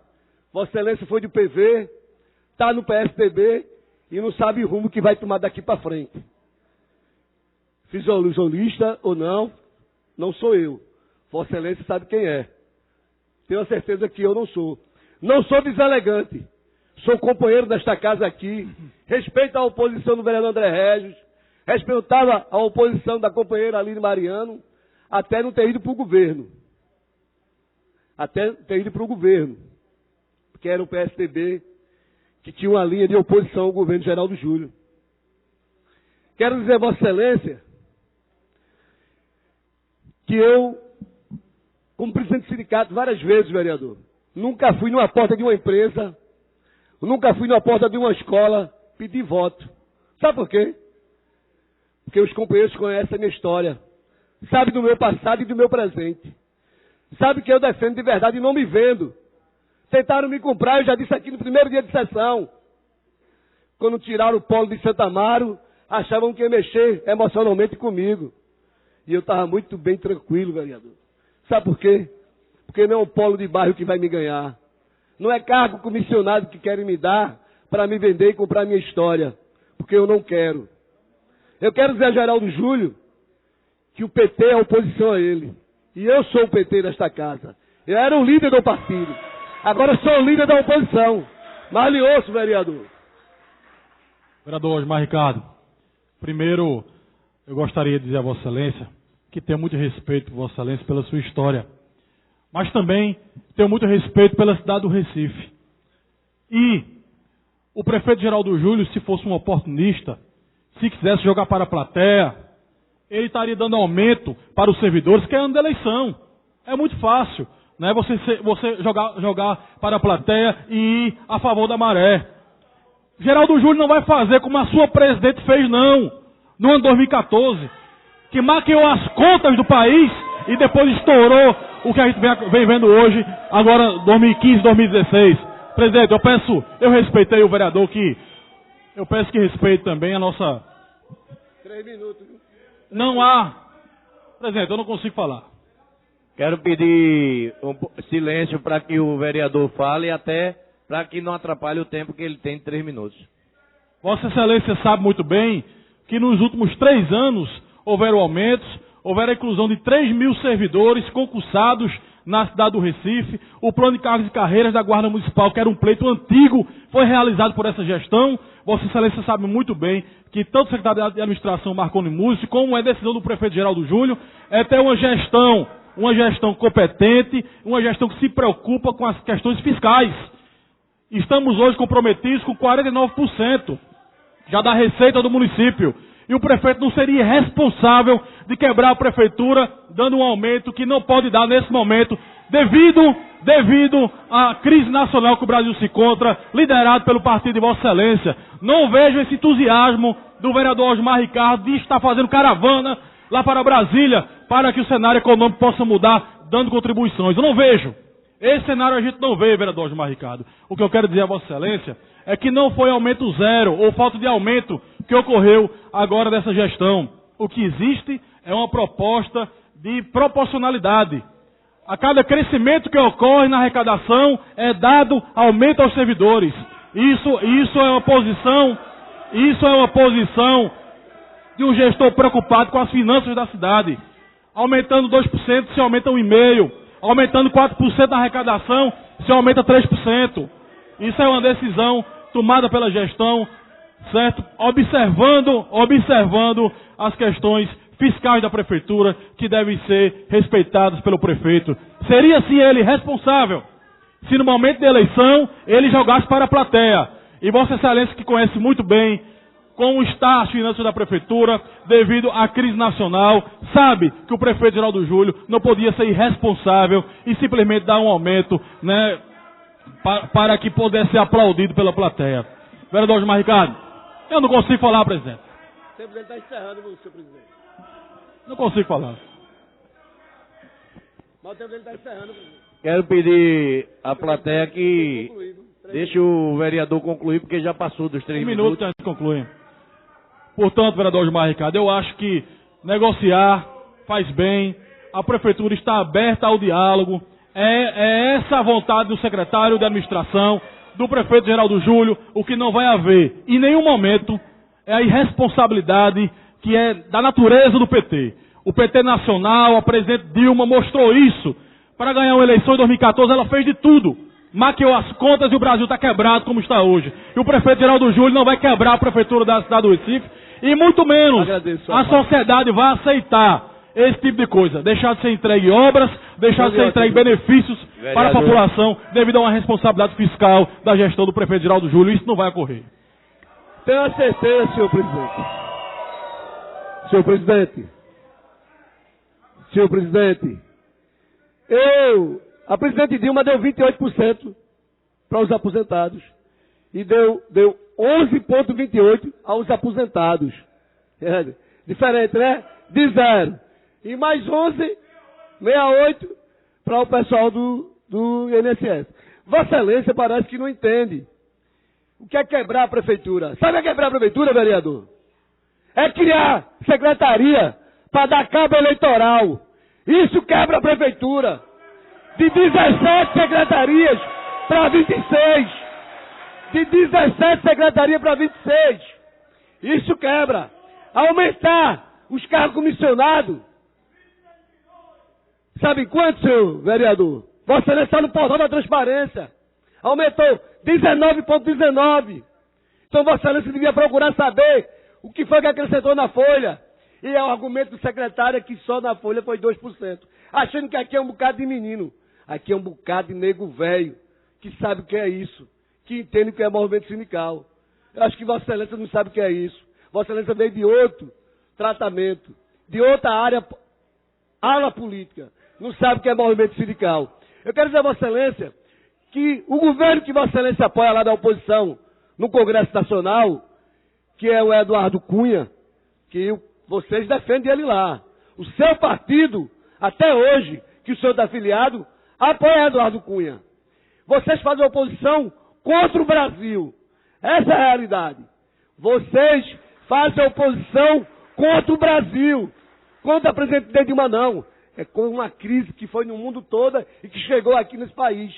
Vossa Excelência foi do PV, está no PSDB e não sabe o rumo que vai tomar daqui para frente. Fisiologista ou não, não sou eu. Vossa Excelência sabe quem é. Tenho a certeza que eu não sou. Não sou deselegante. Sou companheiro desta casa aqui. Respeito a oposição do vereador André Regis. Respeitava a oposição da companheira Aline Mariano. Até não ter ido para o governo. Até ter ido para o governo. Porque era o PSDB que tinha uma linha de oposição ao governo Geraldo Júlio. Quero dizer, Vossa Excelência, que eu, como presidente do sindicato, várias vezes, vereador, nunca fui numa porta de uma empresa, nunca fui numa porta de uma escola pedir voto. Sabe por quê? Porque os companheiros conhecem a minha história, sabem do meu passado e do meu presente. Sabem que eu defendo de verdade e não me vendo. Tentaram me comprar, eu já disse aqui no primeiro dia de sessão. Quando tiraram o polo de Santa Amaro, achavam que ia mexer emocionalmente comigo. E eu estava muito bem tranquilo, vereador. Sabe por quê? Porque não é um polo de bairro que vai me ganhar. Não é cargo comissionado que querem me dar para me vender e comprar minha história. Porque eu não quero. Eu quero dizer a Geraldo Júlio que o PT é oposição a ele. E eu sou o PT desta casa. Eu era o líder do partido. Agora sou o líder da oposição. Mas lhe ouço, vereador. Vereador Osmar Ricardo, primeiro eu gostaria de dizer a Vossa Excelência que tenho muito respeito por Vossa Excelência pela sua história. Mas também tenho muito respeito pela cidade do Recife. E o prefeito Geraldo Júlio, se fosse um oportunista, se quisesse jogar para a plateia, ele estaria dando aumento para os servidores, que é ano de eleição. É muito fácil, né? Você jogar para a plateia e ir a favor da maré. Geraldo Júlio não vai fazer como a sua presidente fez, não, no ano 2014, que maquiou as contas do país e depois estourou o que a gente vem vendo hoje, agora 2015, 2016. Presidente, eu respeitei o vereador, eu peço que respeite também a nossa... 3 minutos. Não há... Presidente, eu não consigo falar. Quero pedir silêncio para que o vereador fale, até para que não atrapalhe o tempo que ele tem de 3 minutos. Vossa Excelência sabe muito bem que nos últimos 3 anos houveram aumentos, houveram a inclusão de 3.000 servidores concursados na cidade do Recife. O plano de cargos e carreiras da Guarda Municipal, que era um pleito antigo, foi realizado por essa gestão. Vossa Excelência sabe muito bem que tanto o secretário de administração, Marconi Múcio, como é decisão do prefeito Geraldo Júlio, é ter uma gestão competente, uma gestão que se preocupa com as questões fiscais. Estamos hoje comprometidos com 49% já da receita do município. E o prefeito não seria responsável de quebrar a prefeitura, dando um aumento que não pode dar nesse momento, devido à crise nacional que o Brasil se encontra, liderado pelo partido de Vossa Excelência. Não vejo esse entusiasmo do vereador Osmar Ricardo de estar fazendo caravana lá para Brasília, para que o cenário econômico possa mudar, dando contribuições. Eu não vejo. Esse cenário a gente não vê, vereador Osmar Ricardo. O que eu quero dizer a Vossa Excelência é que não foi aumento zero, ou falta de aumento, que ocorreu agora dessa gestão. O que existe é uma proposta de proporcionalidade. A cada crescimento que ocorre na arrecadação é dado aumento aos servidores. Isso é uma posição de um gestor preocupado com as finanças da cidade. Aumentando 2%, se aumenta 1,5%. Aumentando 4% na arrecadação, se aumenta 3%. Isso é uma decisão tomada pela gestão, certo? Observando as questões fiscais da prefeitura, que devem ser respeitadas pelo prefeito. Seria, sim, ele responsável se no momento da eleição ele jogasse para a plateia. E Vossa Excelência, que conhece muito bem como está as finanças da prefeitura, devido à crise nacional, sabe que o prefeito Geraldo Júlio não podia ser irresponsável e simplesmente dar um aumento, né, para que pudesse ser aplaudido pela plateia. Vereador Osmar Ricardo, eu não consigo falar, presidente. O tempo dele está encerrando, senhor presidente. Não consigo falar. Mas o tempo dele está encerrando, presidente. Quero pedir à plateia que deixe o vereador concluir, porque já passou dos 3 minutos. 1 minuto antes de concluir. Portanto, vereador Osmar Ricardo, eu acho que negociar faz bem, a prefeitura está aberta ao diálogo, é essa a vontade do secretário de administração, do prefeito Geraldo Júlio. O que não vai haver em nenhum momento é a irresponsabilidade que é da natureza do PT. O PT nacional, a presidente Dilma mostrou isso. Para ganhar uma eleição em 2014, ela fez de tudo. Maquiou as contas e o Brasil está quebrado como está hoje. E o prefeito Geraldo Júlio não vai quebrar a prefeitura da cidade do Recife, e muito menos a sociedade vai aceitar esse tipo de coisa. Deixar de ser entregue obras, deixar de ser entregue benefícios para a população, devido a uma responsabilidade fiscal da gestão do prefeito Geraldo Júlio. Isso não vai ocorrer. Tenho a certeza, senhor presidente. Senhor presidente, a presidente Dilma deu 28% para os aposentados e deu 11,28% aos aposentados. É diferente, né? De 0. E mais 11,68% para o pessoal do INSS. Vossa Excelência parece que não entende. O que é quebrar a prefeitura? Sabe o que é quebrar a prefeitura, vereador? É criar secretaria para dar cabo eleitoral. Isso quebra a prefeitura. De 17 secretarias para 26. De 17 secretarias para 26. Isso quebra. Aumentar os cargos comissionados. Sabe quanto, senhor vereador? Vossa Excelência está no portal da transparência. Aumentou 19,19. Então Vossa Excelência devia procurar saber o que foi que acrescentou na folha. E é o argumento do secretário que só na folha foi 2%. Achando que aqui é um bocado de menino. Aqui é um bocado de nego velho, que sabe o que é isso. que entendem o que é movimento sindical. Eu acho que Vossa Excelência não sabe o que é isso. Vossa Excelência veio de outro tratamento, de outra ala política. Não sabe o que é movimento sindical. Eu quero dizer a Vossa Excelência que o governo que Vossa Excelência apoia lá da oposição no Congresso Nacional, que é o Eduardo Cunha, que vocês defendem ele lá. O seu partido, até hoje, que o senhor está afiliado, apoia Eduardo Cunha. Vocês fazem oposição contra o Brasil. Essa é a realidade. Vocês fazem oposição contra o Brasil. Contra a presidente Dilma, não. É com uma crise que foi no mundo todo e que chegou aqui nesse país.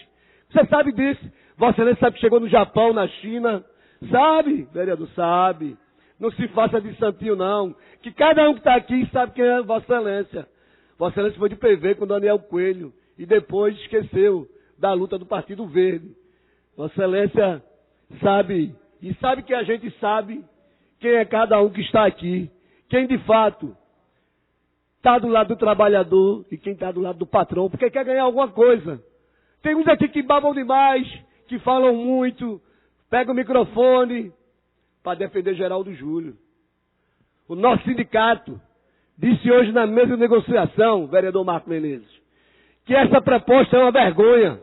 Você sabe disso. Vossa Excelência sabe que chegou no Japão, na China. Sabe, vereador, sabe. Não se faça de santinho, não. Que cada um que está aqui sabe quem é Vossa Excelência. Vossa Excelência foi de PV com Daniel Coelho e depois esqueceu da luta do Partido Verde. Vossa Excelência sabe, e sabe que a gente sabe quem é cada um que está aqui. Quem de fato está do lado do trabalhador e quem está do lado do patrão, porque quer ganhar alguma coisa. Tem uns aqui que babam demais, que falam muito, pegam o microfone para defender Geraldo Júlio. O nosso sindicato disse hoje na mesa de negociação, vereador Marco Menezes, que essa proposta é uma vergonha.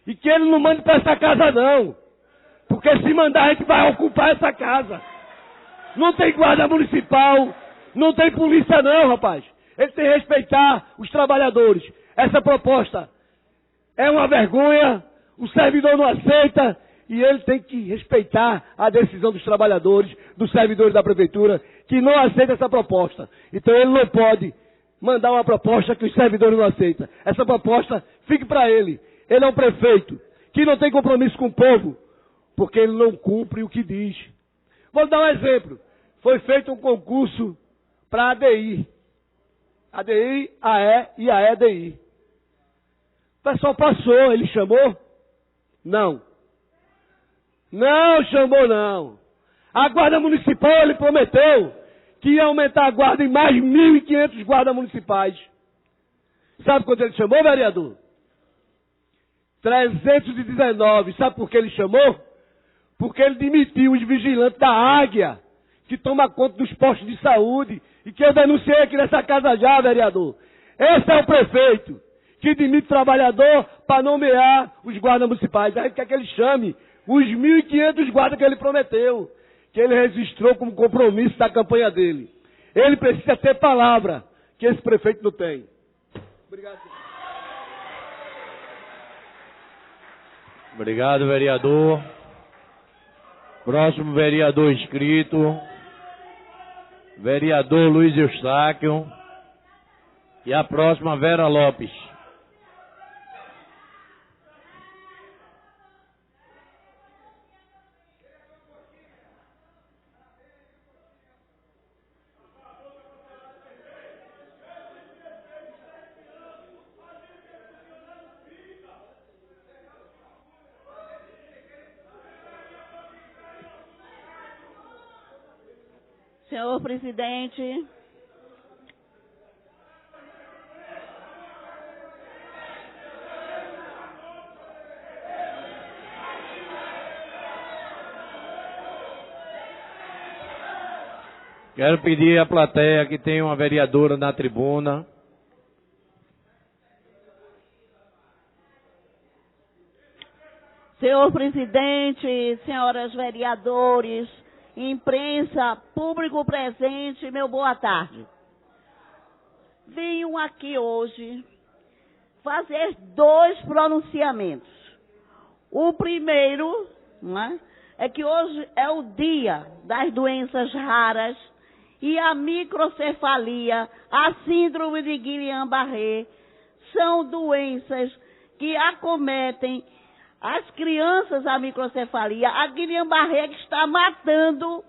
E que ele não mande para essa casa não. Porque se mandar a gente vai ocupar essa casa. Não tem guarda municipal, não tem polícia não, rapaz. Ele tem que respeitar os trabalhadores. Essa proposta é uma vergonha, o servidor não aceita e ele tem que respeitar a decisão dos trabalhadores, dos servidores da prefeitura, que não aceita essa proposta. Então ele não pode mandar uma proposta que os servidores não aceitam. Essa proposta fique para ele. Ele é um prefeito que não tem compromisso com o povo, porque ele não cumpre o que diz. Vou dar um exemplo. Foi feito um concurso para a ADI. ADI, AE e AEDI. O pessoal passou, ele chamou? Não. Não chamou, não. A Guarda Municipal, ele prometeu que ia aumentar a guarda em mais 1.500 guardas municipais. Sabe quanto ele chamou, vereador? 319. Sabe por que ele chamou? Porque ele demitiu os vigilantes da Águia, que toma conta dos postos de saúde, e que eu denunciei aqui nessa casa já, vereador. Esse é o prefeito que demite trabalhador para nomear os guardas municipais. Aí quer que ele chame os 1.500 guardas que ele prometeu, que ele registrou como compromisso da campanha dele. Ele precisa ter palavra, que esse prefeito não tem. Obrigado. Obrigado, vereador. Próximo vereador inscrito, vereador Luiz Eustáquio. E a próxima, Vera Lopes. Senhor presidente, quero pedir à plateia que tem uma vereadora na tribuna. senhor presidente, senhoras vereadores, imprensa, público presente, meu boa tarde. Venho aqui hoje fazer 2 pronunciamentos. O primeiro, né, é que hoje é o dia das doenças raras e a microcefalia, a síndrome de Guillain-Barré, são doenças que acometem as crianças, a microcefalia, a Guillain-Barré que está matando,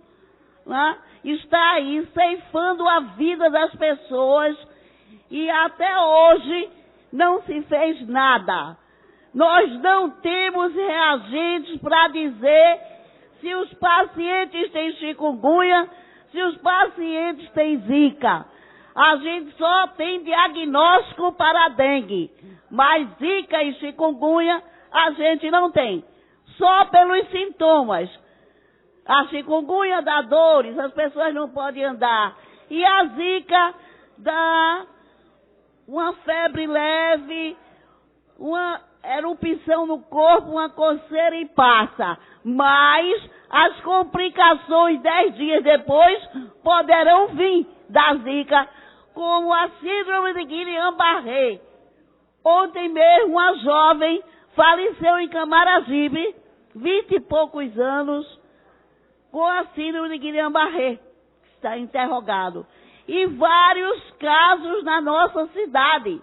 né? Está aí ceifando a vida das pessoas e até hoje não se fez nada. Nós não temos reagentes para dizer se os pacientes têm chikungunya, se os pacientes têm zika. A gente só tem diagnóstico para dengue, mas zika e chikungunya a gente não tem. só pelos sintomas. A chikungunya dá dores, as pessoas não podem andar. E a zika dá uma febre leve, uma erupção no corpo, uma coceira e passa. Mas as complicações 10 dias depois poderão vir da zika, como a síndrome de Guillain-Barré. Ontem mesmo uma jovem faleceu em Camaragibe, 20 e poucos anos, com a síndrome de Guillain-Barré, que está interrogado. E vários casos na nossa cidade.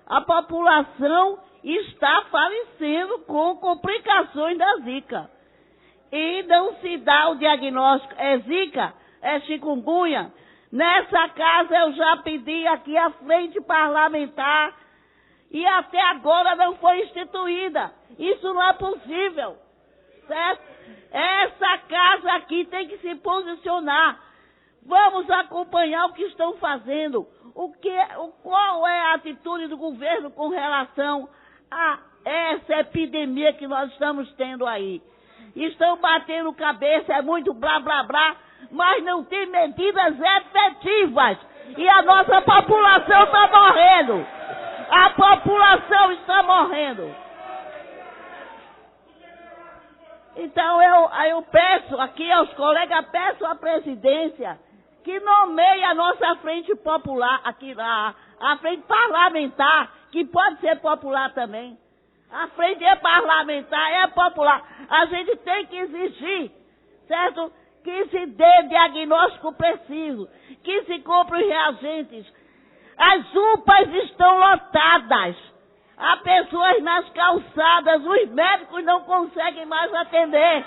A população está falecendo com complicações da zika. E não se dá o diagnóstico, é zika, é chikungunya. Nessa casa eu já pedi aqui a frente parlamentar e até agora não foi instituída. Isso não é possível, certo? Essa casa aqui tem que se posicionar. Vamos acompanhar o que estão fazendo. Qual é a atitude do governo com relação a essa epidemia que nós estamos tendo aí? Estão batendo cabeça, é muito blá, blá, blá, mas não tem medidas efetivas. E a nossa população está morrendo. A população está morrendo. Então eu peço aqui aos colegas, peço à presidência que nomeie a nossa frente popular, aqui a frente parlamentar, que pode ser popular também. A frente é parlamentar, é popular. A gente tem que exigir, certo? Que se dê diagnóstico preciso, que se compre os reagentes. As UPAs estão lotadas. Há pessoas nas calçadas, os médicos não conseguem mais atender.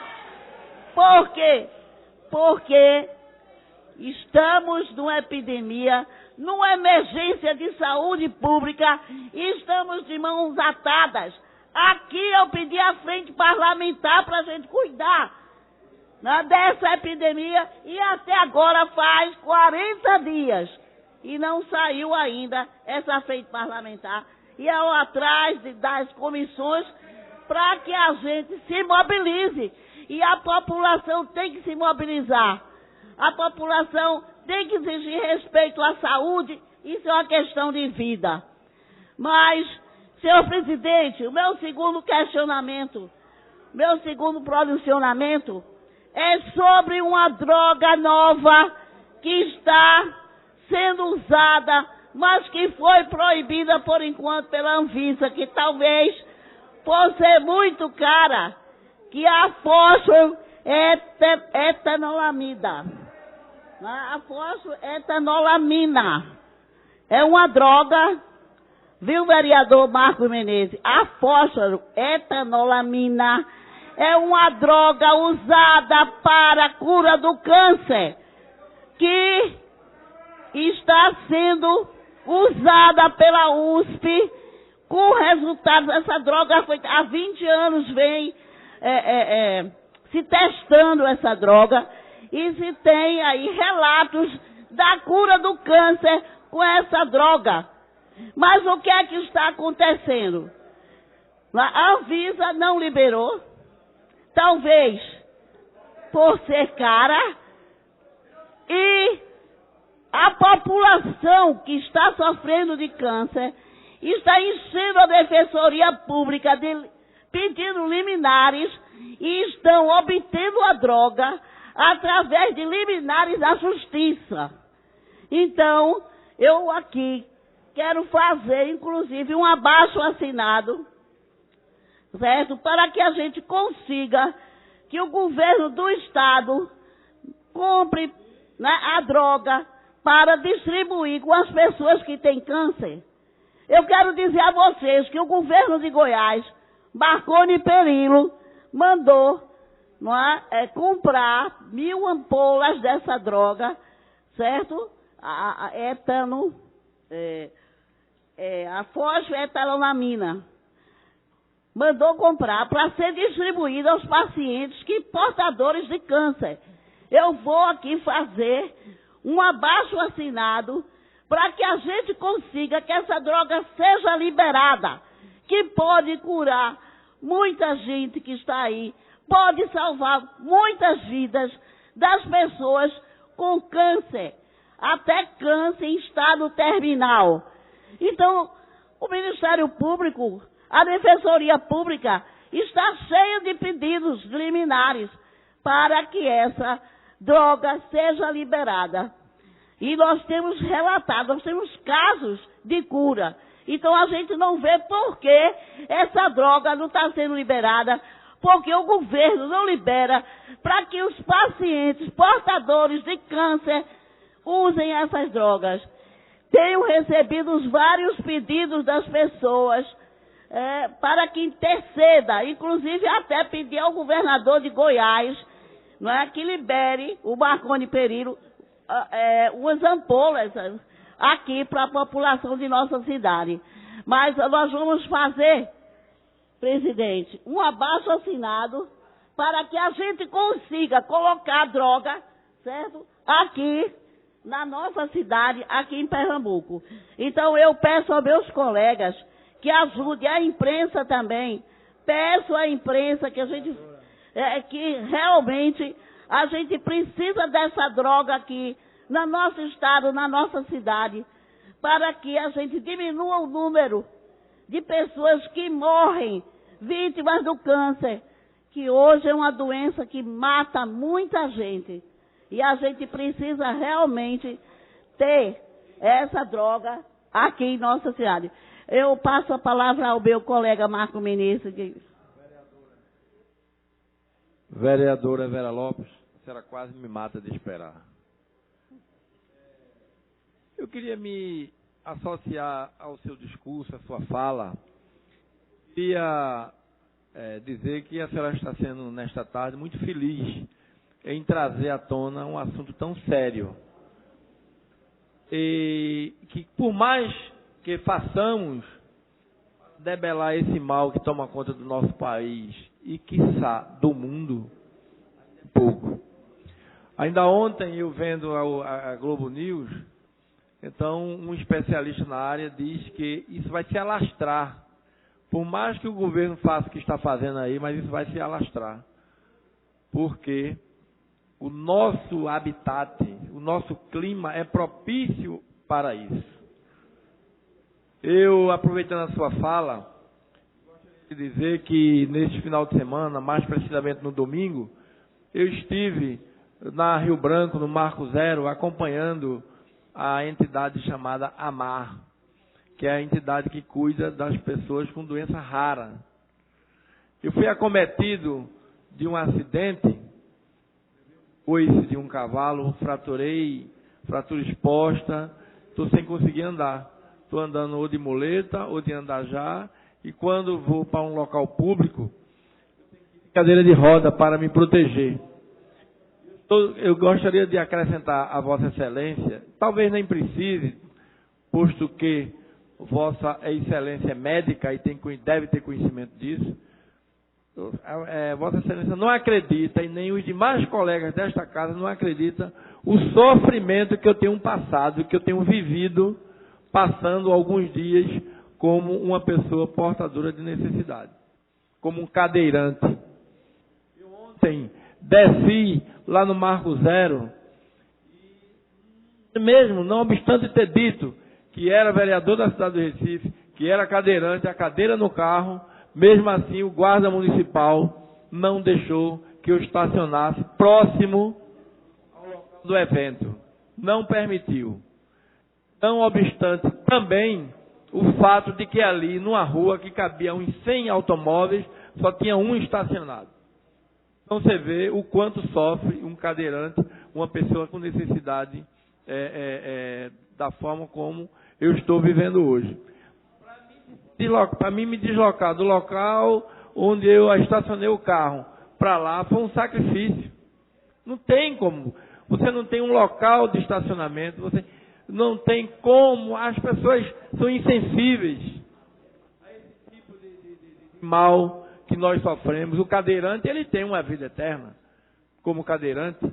Por quê? Porque estamos numa epidemia, numa emergência de saúde pública e estamos de mãos atadas. Aqui eu pedi a frente parlamentar para a gente cuidar, né, dessa epidemia e até agora faz 40 dias e não saiu ainda essa frente parlamentar. E eu atrás das comissões para que a gente se mobilize. E a população tem que se mobilizar. A população tem que exigir respeito à saúde. Isso é uma questão de vida. Mas, senhor presidente, o meu segundo questionamento, meu segundo posicionamento é sobre uma droga nova que está sendo usada, mas que foi proibida por enquanto pela Anvisa, que talvez, por ser muito cara, que a fosfoetanolamida. A fosfoetanolamina é uma droga, viu, vereador Marcos Menezes? A fosfoetanolamina é uma droga usada para a cura do câncer, que está sendo usada pela USP, com resultados. Essa droga foi, há 20 anos vem se testando essa droga e se tem aí relatos da cura do câncer com essa droga. Mas o que é que está acontecendo? A Anvisa não liberou, talvez por ser cara, e a população que está sofrendo de câncer está enchendo a Defensoria Pública pedindo liminares e estão obtendo a droga através de liminares da Justiça. Então, eu aqui quero fazer, inclusive, um abaixo-assinado, certo? Para que a gente consiga que o governo do Estado compre, né, a droga para distribuir com as pessoas que têm câncer. Eu quero dizer a vocês que o governo de Goiás, Marconi Perillo, mandou comprar 1000 ampolas dessa droga, certo? A fosfoetanolamina. Mandou comprar para ser distribuída aos pacientes portadores de câncer. Eu vou aqui fazer um abaixo-assinado para que a gente consiga que essa droga seja liberada, que pode curar muita gente que está aí, pode salvar muitas vidas das pessoas com câncer, até câncer em estado terminal. Então, o Ministério Público, a Defensoria Pública, está cheia de pedidos liminares para que essa droga seja liberada. E nós temos relatado, nós temos casos de cura. Então a gente não vê por que essa droga não está sendo liberada, porque o governo não libera para que os pacientes portadores de câncer usem essas drogas. Tenho recebido vários pedidos das pessoas para que interceda, inclusive até pedir ao governador de Goiás, não é, que libere o Marconi Perillo umas ampolas aqui para a população de nossa cidade. Mas nós vamos fazer, presidente, um abaixo-assinado para que a gente consiga colocar droga, certo? Aqui na nossa cidade, aqui em Pernambuco. Então eu peço aos meus colegas que ajudem a imprensa também. Peço à imprensa que a gente que realmente a gente precisa dessa droga aqui no nosso estado, na nossa cidade, para que a gente diminua o número de pessoas que morrem vítimas do câncer, que hoje é uma doença que mata muita gente. E a gente precisa realmente ter essa droga aqui em nossa cidade. Eu passo a palavra ao meu colega Marco Ministro. Vereadora Vera Lopes, a senhora quase me mata de esperar. Eu queria me associar ao seu discurso, à sua fala. Queria dizer que a senhora está sendo, nesta tarde, muito feliz em trazer à tona um assunto tão sério. E que, por mais que façamos debelar esse mal que toma conta do nosso país e, quiçá, do mundo, pouco. Ainda ontem, eu vendo a Globo News, então, um especialista na área diz que isso vai se alastrar. Por mais que o governo faça o que está fazendo aí, mas isso vai se alastrar. Porque o nosso habitat, o nosso clima é propício para isso. Eu, aproveitando a sua fala, gostaria de dizer que neste final de semana, mais precisamente no domingo, eu estive na Rio Branco, no Marco Zero, acompanhando a entidade chamada AMAR, que é a entidade que cuida das pessoas com doença rara. Eu fui acometido de um acidente, coice de um cavalo, fratura exposta, estou sem conseguir andar. Estou andando ou de muleta ou de andajá, e quando vou para um local público, tenho cadeira de roda para me proteger. Eu gostaria de acrescentar a Vossa Excelência, talvez nem precise, posto que Vossa Excelência é médica e deve ter conhecimento disso. Vossa Excelência não acredita, e nem os demais colegas desta casa não acreditam, o sofrimento que eu tenho passado, que eu tenho vivido, passando alguns dias como uma pessoa portadora de necessidade, como um cadeirante. Eu ontem desci lá no Marco Zero, e mesmo, não obstante ter dito que era vereador da cidade do Recife, que era cadeirante, a cadeira no carro, mesmo assim o guarda municipal não deixou que eu estacionasse próximo ao local do evento. Não permitiu. Não obstante também o fato de que ali, numa rua que cabia uns 100 automóveis, só tinha um estacionado. Então você vê o quanto sofre um cadeirante, uma pessoa com necessidade da forma como eu estou vivendo hoje. Para mim me deslocar do local onde eu estacionei o carro para lá foi um sacrifício. Não tem como. Você não tem um local de estacionamento, você não tem como. As pessoas são insensíveis a esse tipo de mal que nós sofremos. O cadeirante, ele tem uma vida eterna como cadeirante.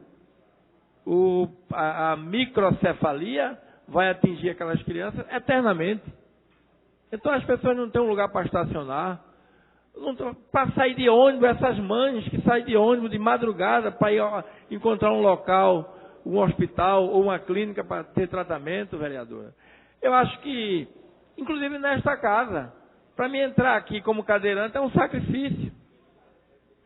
A microcefalia vai atingir aquelas crianças eternamente. Então as pessoas não têm um lugar para estacionar. Para sair de ônibus, essas mães que saem de ônibus de madrugada para ir encontrar um local, um hospital ou uma clínica para ter tratamento, vereadora. Eu acho que, inclusive nesta casa, para mim entrar aqui como cadeirante é um sacrifício.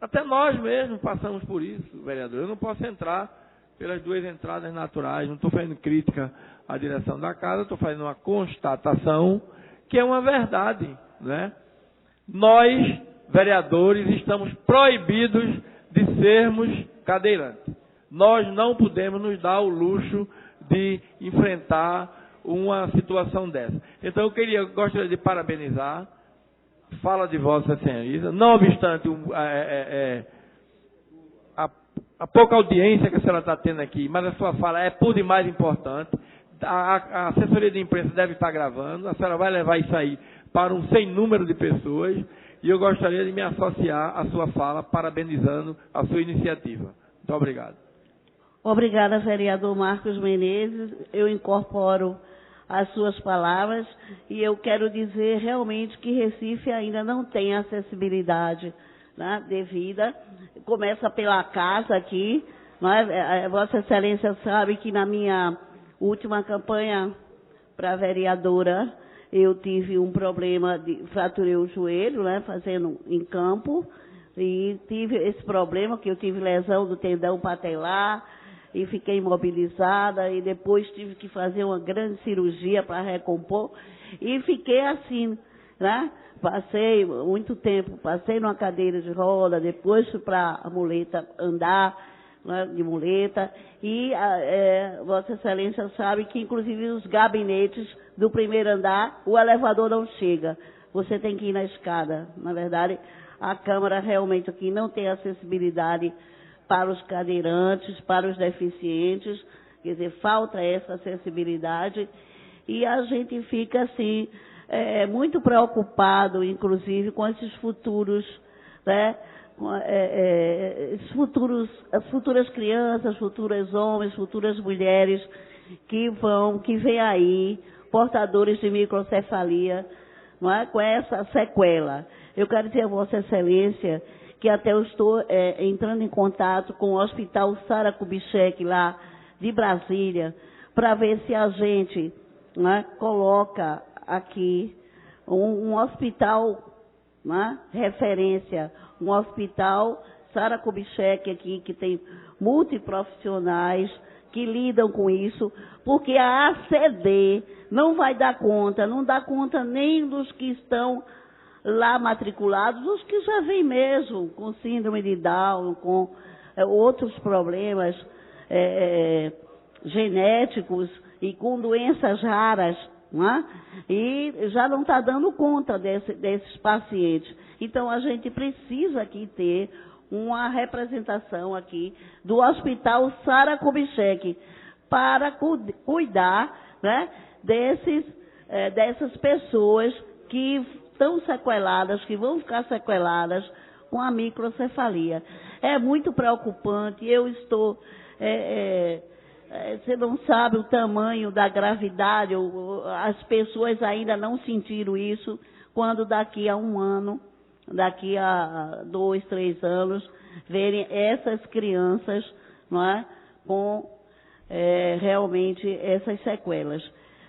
Até nós mesmos passamos por isso, vereador. Eu não posso entrar pelas duas entradas naturais, não estou fazendo crítica à direção da casa, estou fazendo uma constatação que é uma verdade, né? Nós, vereadores, estamos proibidos de sermos cadeirantes. Nós não podemos nos dar o luxo de enfrentar uma situação dessa. Então, eu gostaria de parabenizar, fala de Vossa Senhoria, não obstante a pouca audiência que a senhora está tendo aqui, mas a sua fala é por demais importante. A assessoria de imprensa deve estar gravando, a senhora vai levar isso aí para um sem número de pessoas, e eu gostaria de me associar à sua fala, parabenizando a sua iniciativa. Muito obrigado. Obrigada, vereador Marcos Menezes. Eu incorporo as suas palavras e eu quero dizer realmente que Recife ainda não tem acessibilidade, né, devida. Começa pela casa aqui, né? Vossa Excelência sabe que na minha última campanha para vereadora eu tive um problema, fraturei o joelho, né, fazendo em campo, e tive esse problema que eu tive lesão do tendão patelar e fiquei imobilizada, e depois tive que fazer uma grande cirurgia para recompor, e fiquei assim, né? Passei muito tempo, passei numa cadeira de roda, depois fui para a muleta andar, né, de muleta, e Vossa Excelência sabe que inclusive os gabinetes do primeiro andar, o elevador não chega, você tem que ir na escada. Na verdade, a Câmara realmente aqui não tem acessibilidade para os cadeirantes, para os deficientes, quer dizer, falta essa acessibilidade, e a gente fica assim, muito preocupado, inclusive, com esses futuros, né, as futuras crianças, futuros homens, futuras mulheres que vêm aí, portadores de microcefalia, não é, com essa sequela. Eu quero dizer a Vossa Excelência que até eu estou entrando em contato com o Hospital Sara Kubitschek, lá de Brasília, para ver se a gente, né, coloca aqui um hospital, né, referência, um hospital Sara Kubitschek aqui, que tem multiprofissionais que lidam com isso, porque a ACD não vai dar conta, não dá conta nem dos que estão lá matriculados, os que já vêm mesmo com síndrome de Down, com outros problemas genéticos e com doenças raras, né? E já não está dando conta desses pacientes. Então, a gente precisa aqui ter uma representação aqui do Hospital Sara Kubitschek para cuidar, né, dessas pessoas que estão sequeladas, que vão ficar sequeladas com a microcefalia. É muito preocupante. Eu estou... você não sabe o tamanho da gravidade, as pessoas ainda não sentiram isso, quando daqui a um ano, daqui a 2, 3 anos, verem essas crianças, não é, com realmente essas sequelas.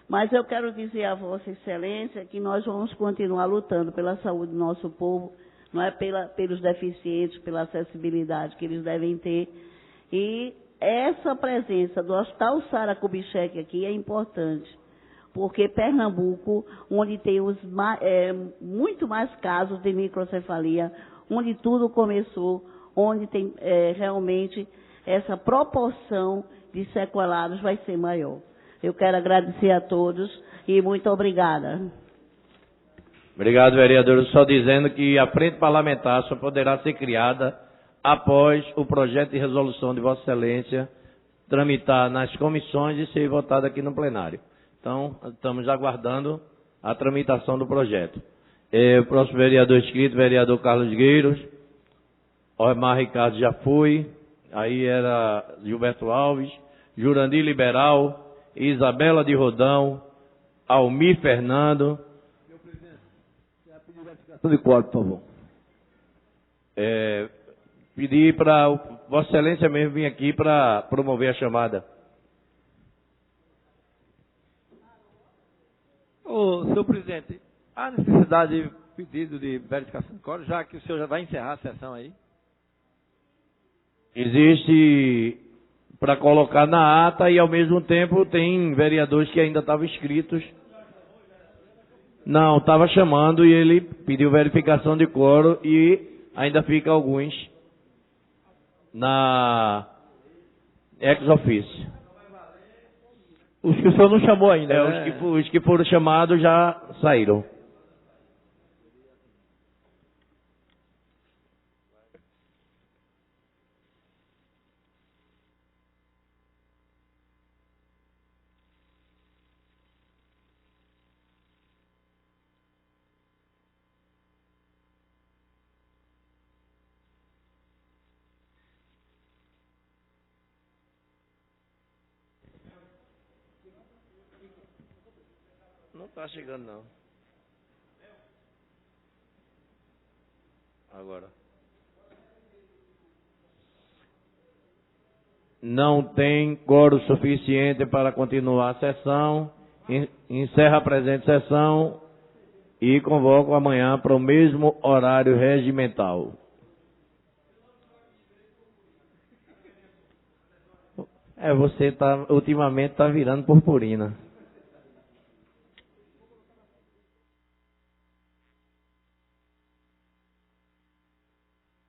Mas eu quero dizer a Vossa Excelência que nós vamos continuar lutando pela saúde do nosso povo, não é, pelos deficientes, pela acessibilidade que eles devem ter. E essa presença do Hospital Sara Kubitschek aqui é importante, porque Pernambuco, onde tem muito mais casos de microcefalia, onde tudo começou, onde tem realmente essa proporção de sequelados vai ser maior. Eu quero agradecer a todos e muito obrigada. Obrigado, vereador. Só dizendo que a frente parlamentar só poderá ser criada após o projeto de resolução de Vossa Excelência tramitar nas comissões e ser votado aqui no plenário. Então, estamos aguardando a tramitação do projeto. O próximo vereador inscrito, vereador Carlos Gueiros. Omar Ricardo já foi. Aí era Gilberto Alves, Jurandir Liberal, Isabela de Rodão, Almir Fernando. Senhor presidente, a pedir verificação de quórum, por favor. pedir para Vossa Excelência mesmo vir aqui para promover a chamada. Senhor presidente, há necessidade de pedido de verificação de quórum, já que o senhor já vai encerrar a sessão aí? Existe para colocar na ata e, ao mesmo tempo, tem vereadores que ainda estavam inscritos. Não, estava chamando e ele pediu verificação de quórum e ainda fica alguns na ex-officio. Os que o senhor não chamou ainda, né? Os que foram chamados já saíram. Não está chegando, não. Agora. Não tem quórum suficiente para continuar a sessão. Encerra a presente sessão e convoco amanhã para o mesmo horário regimental. Você ultimamente está virando purpurina.